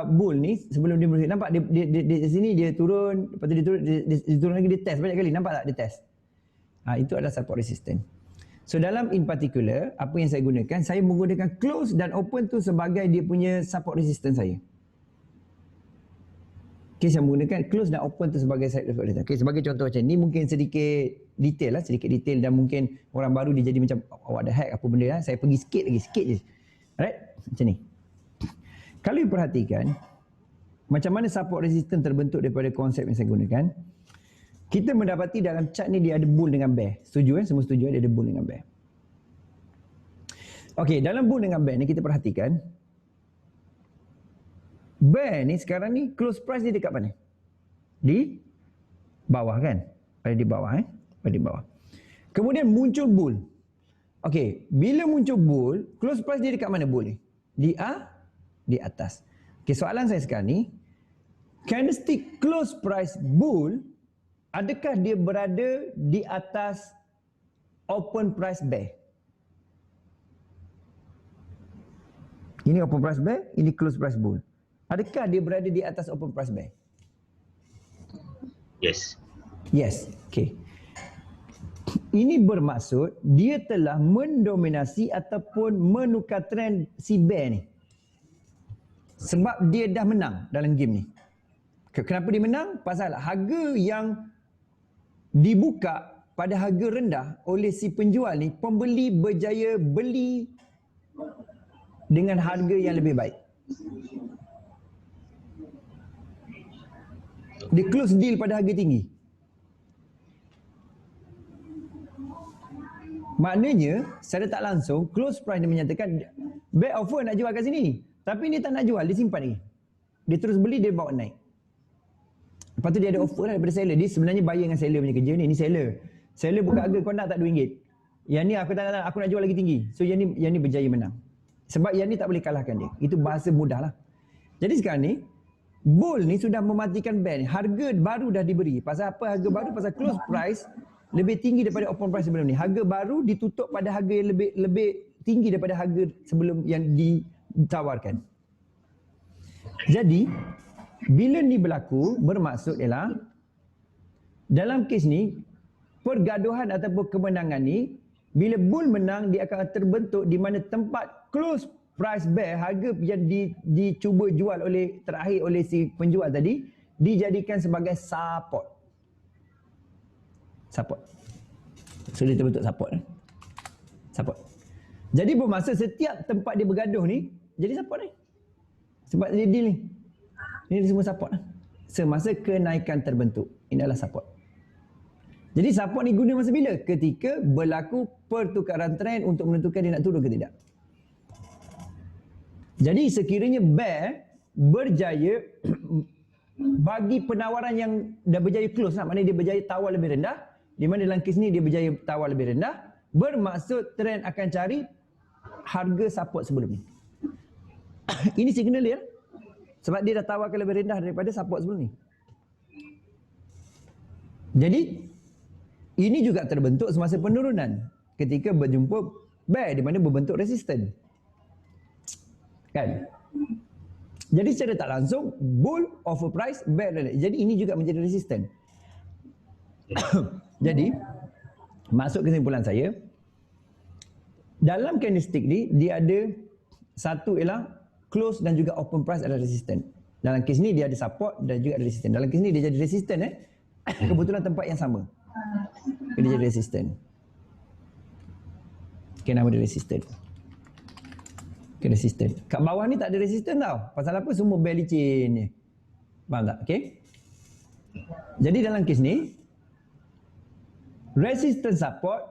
bull ni sebelum dia bersih. Nampak dia sini dia turun, lepas tu dia turun lagi, dia test banyak kali. Nampak tak dia test? Itu adalah support resistance. So dalam in particular, apa yang saya gunakan, saya menggunakan close dan open tu sebagai dia punya support resistance saya. Okay, saya menggunakan close dan open tu sebagai support resistance. Okay, sebagai contoh macam ni, mungkin sedikit detail dan mungkin orang baru dia jadi macam, what the heck, apa benda Saya pergi sikit je. Alright, macam ni. Kalau you perhatikan, macam mana support resistance terbentuk daripada konsep yang saya gunakan, kita mendapati dalam chart ni dia ada bull dengan bear. Setuju kan? Semua setuju dia ada bull dengan bear. Okey, dalam bull dengan bear ni kita perhatikan, bear ni sekarang ni close price dia dekat mana? Di bawah kan? Ada di bawah Ada di bawah. Kemudian muncul bull. Okey, bila muncul bull, close price dia dekat mana bull ni? Di atas. Okey, soalan saya sekarang ni, candlestick close price bull, adakah dia berada di atas open price bear? Ini open price bear, ini close price bull. Adakah dia berada di atas open price bear? Yes. Yes. Okay. Ini bermaksud dia telah mendominasi ataupun menukar trend si bear ni. Sebab dia dah menang dalam game ni. Kenapa dia menang? Pasal harga yang dibuka pada harga rendah oleh si penjual ni, pembeli berjaya beli dengan harga yang lebih baik. Dia close deal pada harga tinggi. Maknanya, secara tak langsung, close price dia menyatakan back offer nak jual kat sini. Tapi dia tak nak jual, dia simpan lagi. Dia terus beli, dia bawa naik. Lepas tu dia ada offer lah daripada seller. Dia sebenarnya buyer dengan seller punya kerja ni. Ni seller. Seller buka harga, kau nak tak RM2? Yang ni aku tak nak, aku nak jual lagi tinggi. So yang ni berjaya menang. Sebab yang ni tak boleh kalahkan dia. Itu bahasa mudah lah. Jadi sekarang ni, Bull ni sudah mematikan bear ni. Harga baru dah diberi. Pasal apa harga baru? Pasal close price lebih tinggi daripada open price sebelum ni. Harga baru ditutup pada harga yang lebih tinggi daripada harga sebelum yang ditawarkan. Jadi, bila ni berlaku, bermaksud ialah dalam kes ni, pergaduhan ataupun kemenangan ni, bila bull menang, dia akan terbentuk di mana tempat close price bear, harga yang dicuba jual terakhir oleh si penjual tadi, dijadikan sebagai support. Support. So dia terbentuk support. Support. Jadi bermaksud setiap tempat dia bergaduh ni, jadi support ni. Sebab dia deal ni. Ini semua support lah. Semasa kenaikan terbentuk. Ini adalah support. Jadi support ni guna masa bila? Ketika berlaku pertukaran trend untuk menentukan dia nak turun ke tidak. Jadi sekiranya bear berjaya bagi penawaran yang dah berjaya close lah. Maknanya dia berjaya tawar lebih rendah. Di mana dalam kes ni dia berjaya tawar lebih rendah. Bermaksud trend akan cari harga support sebelum ni. Ini signal dia. Sebab dia dah tawarkan lebih rendah daripada support sebelum ni. Jadi, ini juga terbentuk semasa penurunan. Ketika berjumpa bear di mana berbentuk resisten. Kan? Jadi secara tak langsung, bull overprice, bear. Jadi ini juga menjadi resisten. Jadi, masuk kesimpulan saya, dalam candlestick ni, dia ada satu ialah close dan juga open price adalah resisten. Dalam kes ni dia ada support dan juga ada resisten. Dalam kes ni dia jadi resisten kebetulan tempat yang sama. Dia jadi resisten. Okay, nama dia resisten. Okay, resisten. Kat bawah ni tak ada resisten tau. Pasal apa? Semua bear licin ni. Faham tak? Okay. Jadi dalam kes ni, resisten support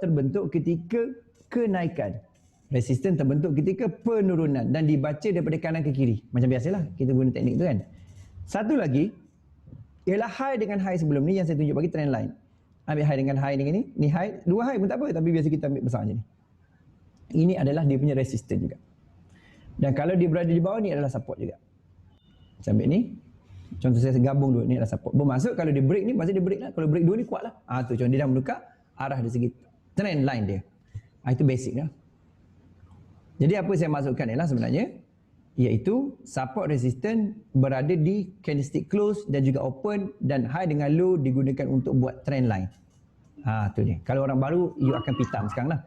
terbentuk ketika kenaikan. Resisten terbentuk ketika penurunan dan dibaca daripada kanan ke kiri. Macam biasalah kita guna teknik tu kan. Satu lagi ialah high dengan high sebelum ni yang saya tunjuk bagi trend line. Ambil high dengan high dengan ni. Ni high, dua high pun tak apa tapi biasa kita ambil besar je ni. Ini adalah dia punya resisten juga. Dan kalau dia berada di bawah ni adalah support juga. Saya ambil ni. Contoh saya gabung dulu ni adalah support. Bermaksud kalau dia break ni maksud dia break lah. Kalau break dua ni kuat lah. Tu contoh dia dah menukar arah dari segi trend line dia. Itu basic lah. Jadi apa saya maksudkan ialah sebenarnya iaitu support resistance berada di candlestick close dan juga open dan high dengan low digunakan untuk buat trend line. Tu dia. Kalau orang baru you akan pitam sekarang lah.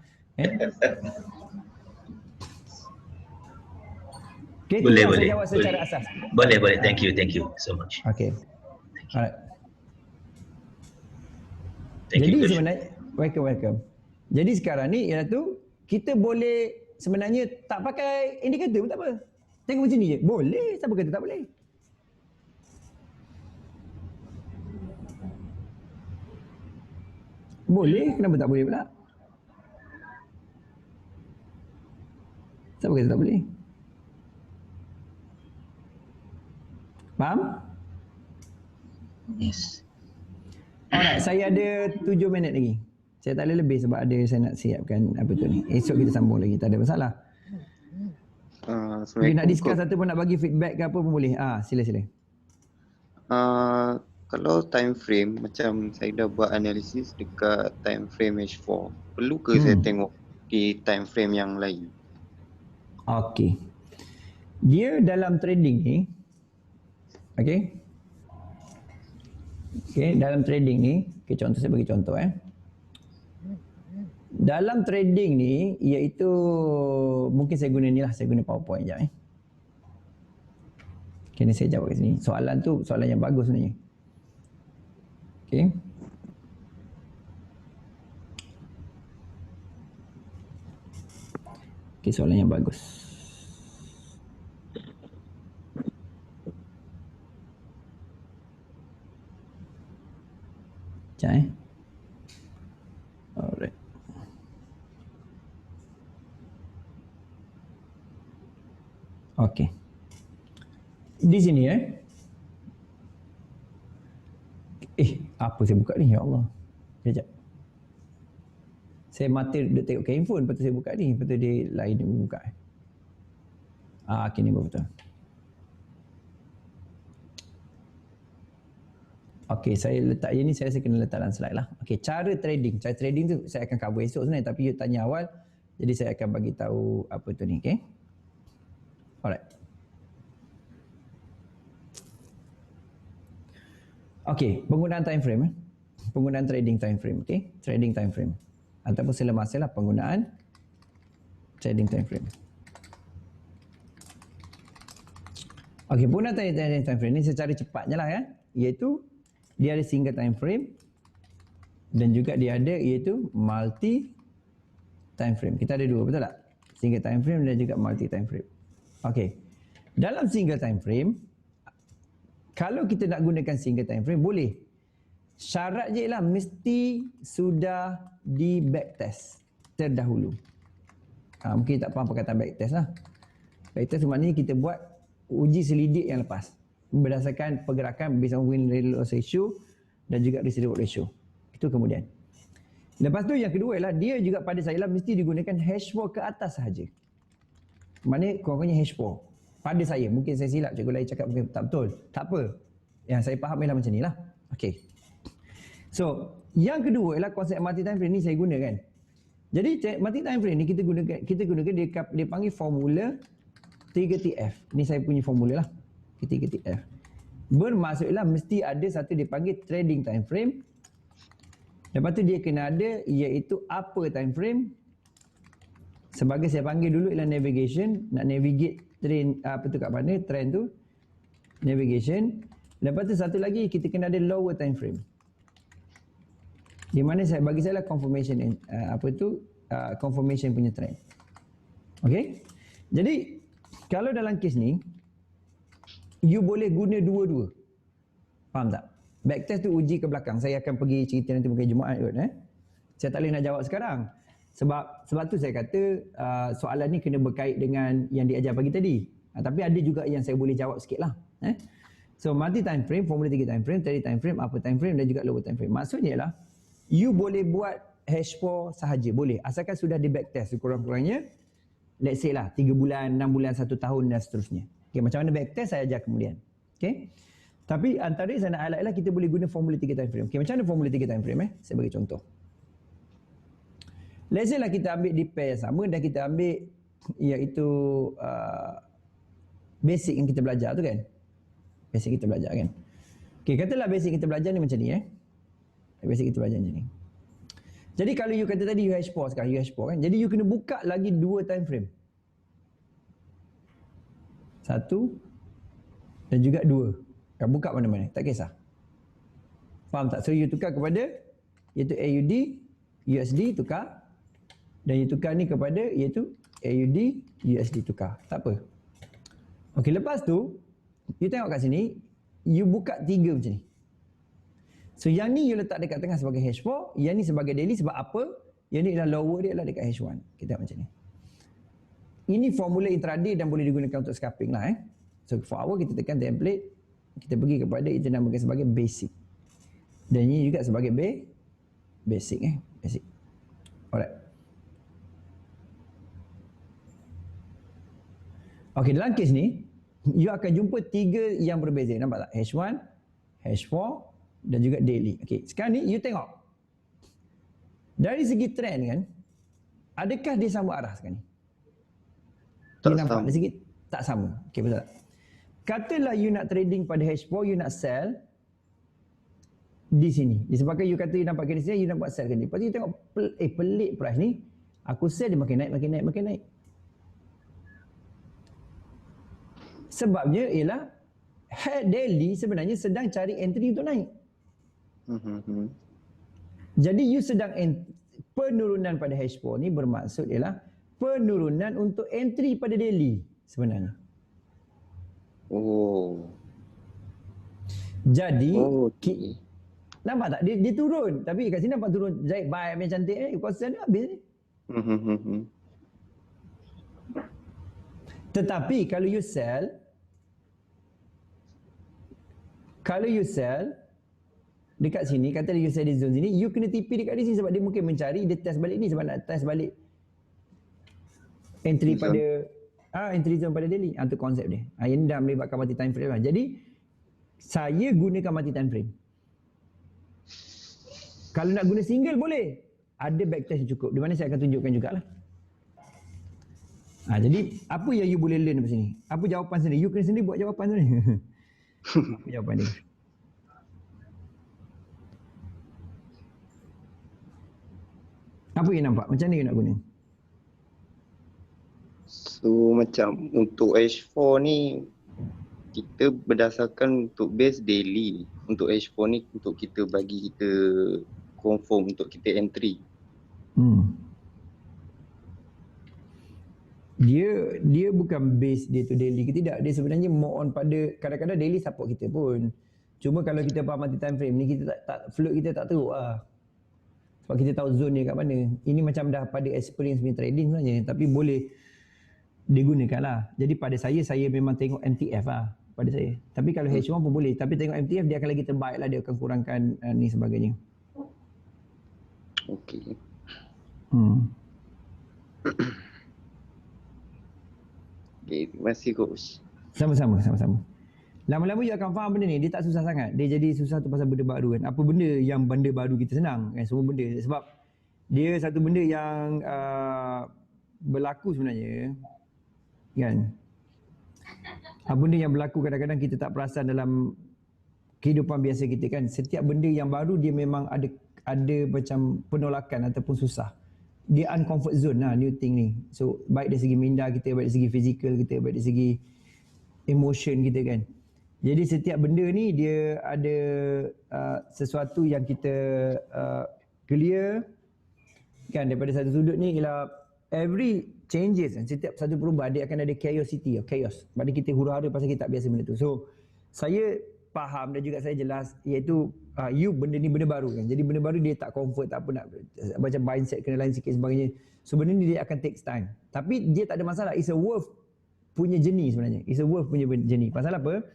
Okay, boleh. Saya jawab secara asas. Boleh. Thank you so much. Okay. Alright. Thank you. Jadi sebenarnya welcome. Jadi sekarang ni ialah tu kita boleh sebenarnya tak pakai indikator pun tak apa. Tengok macam ni je. Boleh. Siapa kata tak boleh? Boleh. Kenapa tak boleh pula? Siapa kata tak boleh? Faham? Yes. Alright, saya ada 7 minit lagi. Saya tak boleh lebih sebab ada saya nak siapkan apa tu ni. Esok kita sambung lagi, tak ada masalah. Jadi nak discuss ataupun nak bagi feedback ke apa pun boleh. Sila. Kalau time frame macam saya dah buat analisis dekat time frame H4, perlu ke saya tengok di time frame yang lain? Okey. Dia dalam trading ni, okey. Okay, dalam trading ni, okay, contoh saya bagi contoh Dalam trading ni, iaitu mungkin saya guna ni lah, saya guna PowerPoint sekejap Okay, ni saya jawab kat sini. Soalan tu soalan yang bagus sebenarnya. Okay. Okay, soalan yang bagus. Sekejap Alright. Okay. Di sini apa saya buka ni? Ya Allah. Sekejap. Saya mata duduk tengok ke handphone, lepas tu saya buka ni, lepas tu dia lain dia buka. Okay, ni betul. Okay, saya letak yang ni, saya rasa kena letak dalam slide lah. Okay, cara trading. Cara trading tu saya akan cover esok sebenarnya, tapi you tanya awal, jadi saya akan bagi tahu apa tu ni, okay? Alright. Okay, penggunaan time frame. Penggunaan trading time frame, okay? Trading time frame. Ataupun selemasa lah penggunaan trading time frame. Okay, penggunaan trading time frame ni secara cepatnya lah iaitu dia ada single time frame dan juga dia ada iaitu multi time frame. Kita ada dua, betul tak? Single time frame dan juga multi time frame. Okay, dalam single time frame, kalau kita nak gunakan single time frame boleh. Syarat je lah mesti sudah di backtest terdahulu. Mungkin tak faham perkataan backtest lah. Backtest maknanya kita buat uji selidik yang lepas berdasarkan pergerakan based on win-loss ratio dan juga risk-reward ratio. Itu kemudian. Lepas tu yang kedua ialah dia juga pada saya lah mesti digunakan hash 4 ke atas sahaja. Maknanya kurang-kurangnya hash 4. Pada saya, mungkin saya silap, cikgu lain cakap mungkin tak betul. Tak apa. Yang saya faham ialah macam ni lah. Okay. So, yang kedua ialah konsep multi time frame ni saya gunakan. Jadi multi time frame ni kita gunakan dia panggil formula 3TF. Ni saya punya formula lah. 3TF. Bermaksudlah mesti ada satu dipanggil trading time frame. Lepas tu dia kena ada iaitu upper time frame. Sebagai saya panggil dulu ialah navigation, nak navigate train apa tu kat mana trend tu. Navigation. Lepas tu satu lagi kita kena ada lower time frame. Di mana saya bagi saya lah confirmation confirmation punya trend. Okey. Jadi kalau dalam kes ni you boleh guna dua-dua. Faham tak? Backtest tu uji ke belakang. Saya akan pergi cerita nanti mungkin Jumaat kot Saya tak boleh nak jawab sekarang. Sebab tu saya kata soalan ni kena berkait dengan yang diajar pagi tadi. Tapi ada juga yang saya boleh jawab sikit lah. So multi time frame, formula 3 time frame, trading time frame, upper time frame dan juga lower time frame. Maksudnya ialah you boleh buat hash 4 sahaja, boleh. Asalkan sudah di backtest kurang-kurangnya let's say lah 3 bulan, 6 bulan, 1 tahun dan seterusnya. Okay, macam mana backtest saya ajar kemudian. Okay. Tapi antara saya nak highlight lah kita boleh guna formula 3 time frame. Okay, macam mana formula 3 time frame Saya bagi contoh. Let's say lah kita ambil di pair yang sama dan kita ambil iaitu basic yang kita belajar tu kan. Basic kita belajar kan. Okay, katalah basic kita belajar ni macam ni Basic kita belajar macam ni. Jadi kalau you kata tadi you hash 4 sekarang, you hash 4 kan. Jadi you kena buka lagi 2 time frame. 1 dan juga 2. Buka mana-mana, tak kisah. Faham tak? So you tukar kepada iaitu AUD, USD tukar. Dan you tukar ni kepada iaitu AUD, USD tukar. Tak apa. Okey, lepas tu you tengok kat sini, you buka 3 macam ni. So yang ni you letak dekat tengah sebagai hash 4, yang ni sebagai daily sebab apa? Yang ni adalah lower dia adalah dekat hash 1. Kita tengok macam ni. Ini formula intraday dan boleh digunakan untuk scalping lah So for hour kita tekan template, kita pergi kepada itu namakan sebagai basic. Dan ini juga sebagai basic basic. Alright. Okey, dalam kes ni you akan jumpa 3 yang berbeza. Nampak tak? Hash 1, hash 4 dan juga daily. Okey, sekarang ni you tengok. Dari segi trend kan, adakah dia sama arah sekarang ni? Tak nampak sama. dari segi tak sama. Okey, betul tak? Katalah you nak trading pada hash 4, you nak sell di sini. Disebabkan you kata you nampak candlestick, you nak buat sell kan. Lepas tu you tengok pelik price ni, aku sell dia makin naik. Sebabnya ialah head daily sebenarnya sedang cari entry untuk naik. Jadi you sedang penurunan pada H4 ni bermaksud ialah penurunan untuk entry pada daily sebenarnya. Jadi nampak tak dia turun, tapi kat sini nampak turun Zaid buy macam cantik konsisten habis ni. Tetapi kalau you sell dekat sini, kata you sell di zone sini, you kena TP dekat sini sebab dia mungkin mencari, dia test balik ni sebab nak test balik entry pada entry zone pada daily. Itu konsep dia. Ini dah melibatkan multi time frame lah. Jadi saya gunakan multi time frame. Kalau nak guna single boleh. Ada backtest yang cukup. Di mana saya akan tunjukkan jugalah. Jadi apa yang you boleh learn dari sini? Apa jawapan sendiri? You kena sendiri buat jawapan sendiri. Apa jawapan dia? Apa yang nampak? Macam mana you nak guna? So macam untuk H4 ni kita berdasarkan untuk base daily. Untuk H4 ni untuk kita bagi kita confirm untuk kita entry. Dia bukan base dia tu daily ke tidak. Dia sebenarnya more on pada kadang-kadang daily support kita pun. Cuma kalau kita faham multi time frame ni kita tak float kita tak teruk lah. Sebab kita tahu zone dia kat mana. Ini macam dah pada experience punya trading sebenarnya. Tapi boleh digunakan lah. Jadi pada saya memang tengok MTF lah pada saya. Tapi kalau H1 pun boleh. Tapi tengok MTF dia akan lagi terbaik lah. Dia akan kurangkan ni sebagainya. Okey. Okay, terima kasih coach. Sama-sama. Lama-lama you akan faham benda ni. Dia tak susah sangat. Dia jadi susah tu pasal benda baru kan. Apa benda yang benda baru kita senang kan. Semua benda. Sebab dia satu benda yang berlaku sebenarnya kan. Apa benda yang berlaku kadang-kadang kita tak perasan dalam kehidupan biasa kita kan. Setiap benda yang baru dia memang ada macam penolakan ataupun susah. Dia uncomfort zone lah new thing ni. So baik dari segi minda kita, baik dari segi fizikal kita, baik dari segi emotion kita kan. Jadi setiap benda ni dia ada sesuatu yang kita clear kan. Daripada satu sudut ni ialah every changes kan. Setiap satu perubahan dia akan ada chaos. Sebab kita huru-hara pasal kita tak biasa benda tu. So saya faham dan juga saya jelas iaitu you benda ni benda baru kan. Jadi benda baru dia tak comfort, tak apa nak macam mindset kena lain sikit sebagainya. So benda ni dia akan take time. Tapi dia tak ada masalah. It's a worth punya journey sebenarnya. It's a worth punya journey. Pasal apa?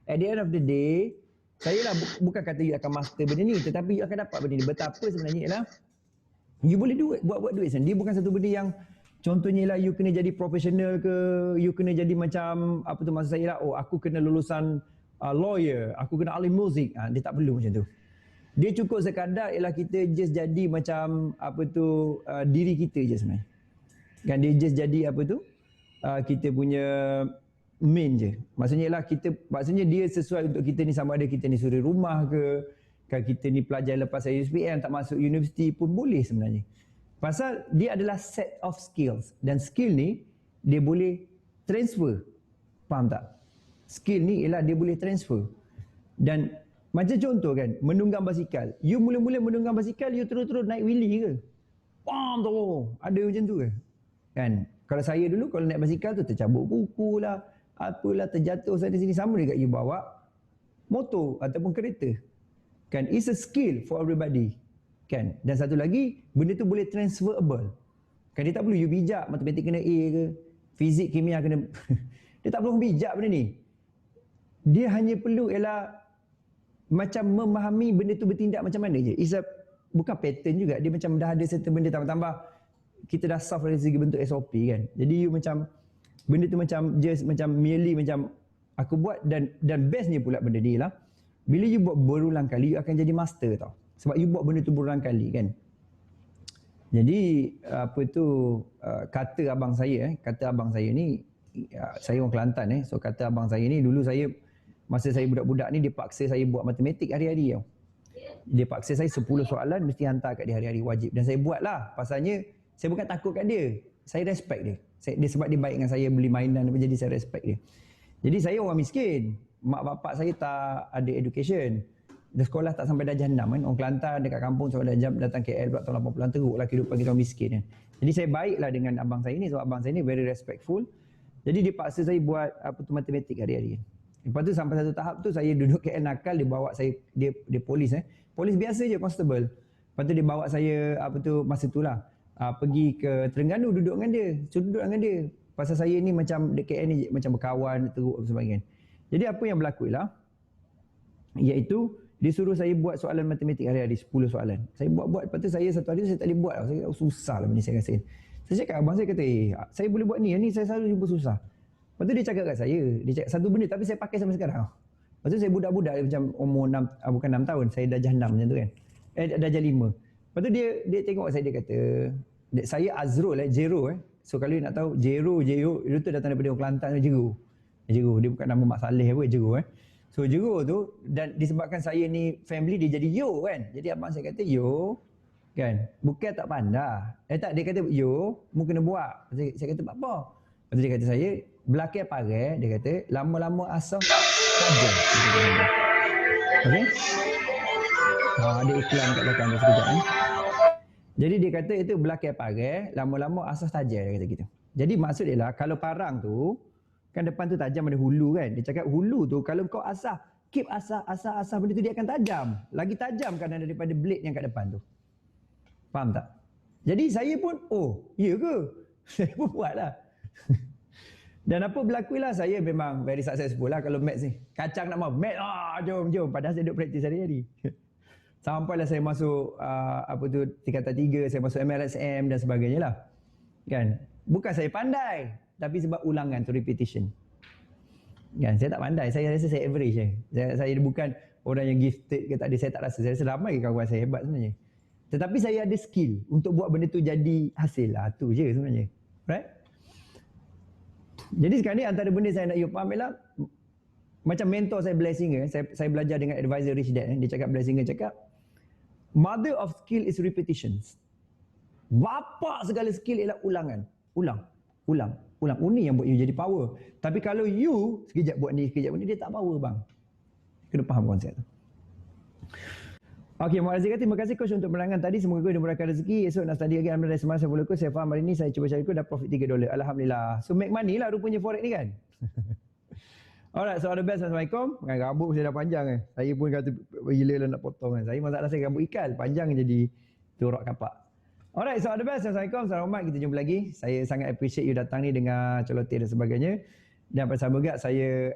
At the end of the day, saya lah bukan kata you akan master benda ni, tetapi you akan dapat benda ni. Betapa sebenarnya ialah you boleh buat duit sebenarnya. Dia bukan satu benda yang contohnya lah you kena jadi profesional ke, you kena jadi macam apa tu maksud saya lah, aku kena lulusan lawyer, aku kena ahli muzik. Dia tak perlu macam tu. Dia cukup sekadar ialah kita just jadi macam apa tu diri kita je sebenarnya. Kan dia just jadi apa tu kita punya main je. Maksudnya dia sesuai untuk kita ni, sama ada kita ni suri rumah ke, kan kita ni pelajar lepas USPM tak masuk universiti pun boleh sebenarnya. Pasal dia adalah set of skills dan skill ni dia boleh transfer. Faham tak? Skill ni ialah dia boleh transfer. Dan macam contoh kan, menunggang basikal. You mula-mula menunggang basikal, you terus-terus naik wheelie ke? Pam tu. Ada macam tu ke? Kan? Kalau saya dulu kalau naik basikal tu tercabut buku lah, apalah, terjatuh sana sini, sama dekat you bawa motor ataupun kereta. Kan? It's a skill for everybody. Kan? Dan satu lagi, benda tu boleh transferable. Kan dia tak perlu you bijak, matematik kena A ke, fizik, kimia kena dia tak perlu bijak benda ni. Dia hanya perlu ialah macam memahami benda tu bertindak macam mana je. Bukan pattern juga, dia macam dah ada certain benda tambah-tambah. Kita dah solve dari segi bentuk SOP kan. Jadi you macam benda tu macam just macam merely macam aku buat dan bestnya pula benda ni lah. Bila you buat berulang kali, you akan jadi master tau. Sebab you buat benda tu berulang kali kan. Jadi apa tu kata abang saya ni, saya orang Kelantan so kata abang saya ni dulu masa saya budak-budak ni dia paksa saya buat matematik hari-hari tau. Dia paksa saya 10 soalan mesti hantar kat dia hari-hari wajib. Dan saya buat lah. Pasalnya saya bukan takut kat dia. Saya respect dia. Dia sebab dia baik dengan saya, beli mainan, jadi saya respect dia. Jadi saya orang miskin. Mak bapak saya tak ada education. Dia sekolah tak sampai darjah 6 kan. Orang Kelantan dekat kampung sampai darjah datang KL pula tahun 80-an teruklah kehidupan kita orang miskin kan. Jadi saya baiklah dengan abang saya ni sebab abang saya ni very respectful. Jadi dia paksa saya buat matematik hari-hari. Lepas tu sampai satu tahap tu saya duduk KL nakal, dia bawa saya, dia polis Polis biasa je, constable. Lepas tu dia bawa saya masa tu lah pergi ke Terengganu duduk dengan dia. Suruh duduk dengan dia. Pasal saya ni macam dekat KL ni macam berkawan teruk dan sebagainya. Jadi apa yang berlaku ialah iaitu dia suruh saya buat soalan matematik hari-hari 10 soalan. Saya buat. Lepas tu saya satu hari saya tak boleh buat. Saya kata susah lah benda saya rasa. Saya cakap abang saya kata saya boleh buat ni. Yang ni saya selalu jumpa susah. Lepas tu dia cakap kat saya. Dia cakap satu benda tapi saya pakai sampai sekarang. Lepas tu saya budak-budak macam umur 6 tahun. Saya darjah 6 macam tu kan. Darjah 5. Lepas tu dia tengok saya, dia kata saya Azrul Jero So kalau you nak tahu Jero itu tu datang daripada orang Kelantan, Jero. Dia bukan nama Mak Saleh apa, Jero So Jero tu, dan disebabkan saya ni family dia jadi Yo kan. Jadi abang saya kata Yo kan, bukan tak pandai. Tak, dia kata Yo, mu kena buat. Saya kata apa? Lepas tu dia kata saya, belakang pare, dia kata lama-lama asam saja. Okey? Ada iklan kat belakang tu sekejap Jadi dia kata itu belakang pare, lama-lama asas tajam, dia kata gitu. Jadi maksud dia lah, kalau parang tu kan depan tu tajam, ada hulu kan. Dia cakap hulu tu kalau kau asah, keep asah benda tu dia akan tajam. Lagi tajam kan daripada blade yang kat depan tu. Faham tak? Jadi saya pun, iya ke? Saya pun buat lah. Dan apa berlaku lah, saya memang very successful lah kalau maths ni. Kacang nak mahu, maths, jom. Padahal saya duduk praktis hari-hari. Sampailah saya masuk tingkatan 3, saya masuk MLSM dan sebagainya lah. Kan? Bukan saya pandai, tapi sebab ulangan tu, repetition. Kan? Saya tak pandai, saya rasa saya average je. Saya bukan orang yang gifted ke tak ada, saya tak rasa. Saya rasa ramai kawan saya hebat sebenarnya. Tetapi saya ada skill untuk buat benda tu jadi hasil lah. Tu je sebenarnya. Right? Jadi sekarang ni antara benda saya nak you faham ialah macam mentor saya Blessinger, saya belajar dengan advisor Rich Dad. Dia cakap, Blessinger cakap, mother of skill is repetitions. Bapa segala skill ialah ulangan. Ulang. Ini yang buat you jadi power. Tapi kalau you sekejap buat ni, sekejap buat ni, dia tak power bang. Kena faham konsep tu. Okey, Muazzin kata, terima kasih coach untuk penerangan tadi. Semoga kau dimurahkan rezeki. Esok nak study lagi. Alhamdulillah, semalam saya follow coach. Saya faham hari ni saya cuba cari coach dah profit $3. Alhamdulillah. So make money lah rupanya forex ni kan. Alright, so all the best. Assalamualaikum. Rambut saya dah panjang Saya pun kata gila lah nak potong Saya masalah saya rambut ikan. Panjang jadi turok kapak. Alright, so all the best. Assalamualaikum. Selamat, kita jumpa lagi. Saya sangat appreciate you datang ni dengan celoteh dan sebagainya. Dan bersama juga saya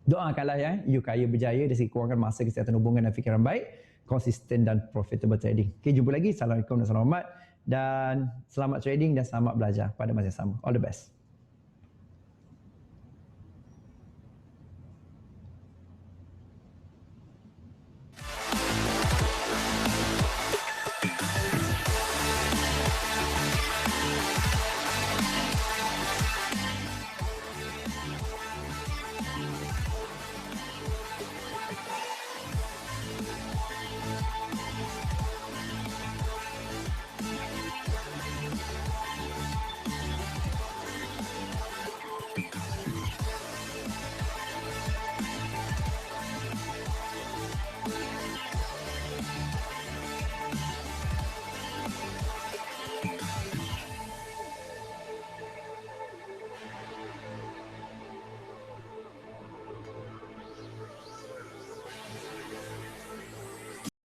doakanlah you kaya berjaya dari segi kewangan, masa, kesihatan, hubungan dan fikiran baik, konsisten dan profitable trading. Okay, jumpa lagi. Assalamualaikum dan selamat. Dan selamat trading dan selamat belajar pada masa yang sama. All the best.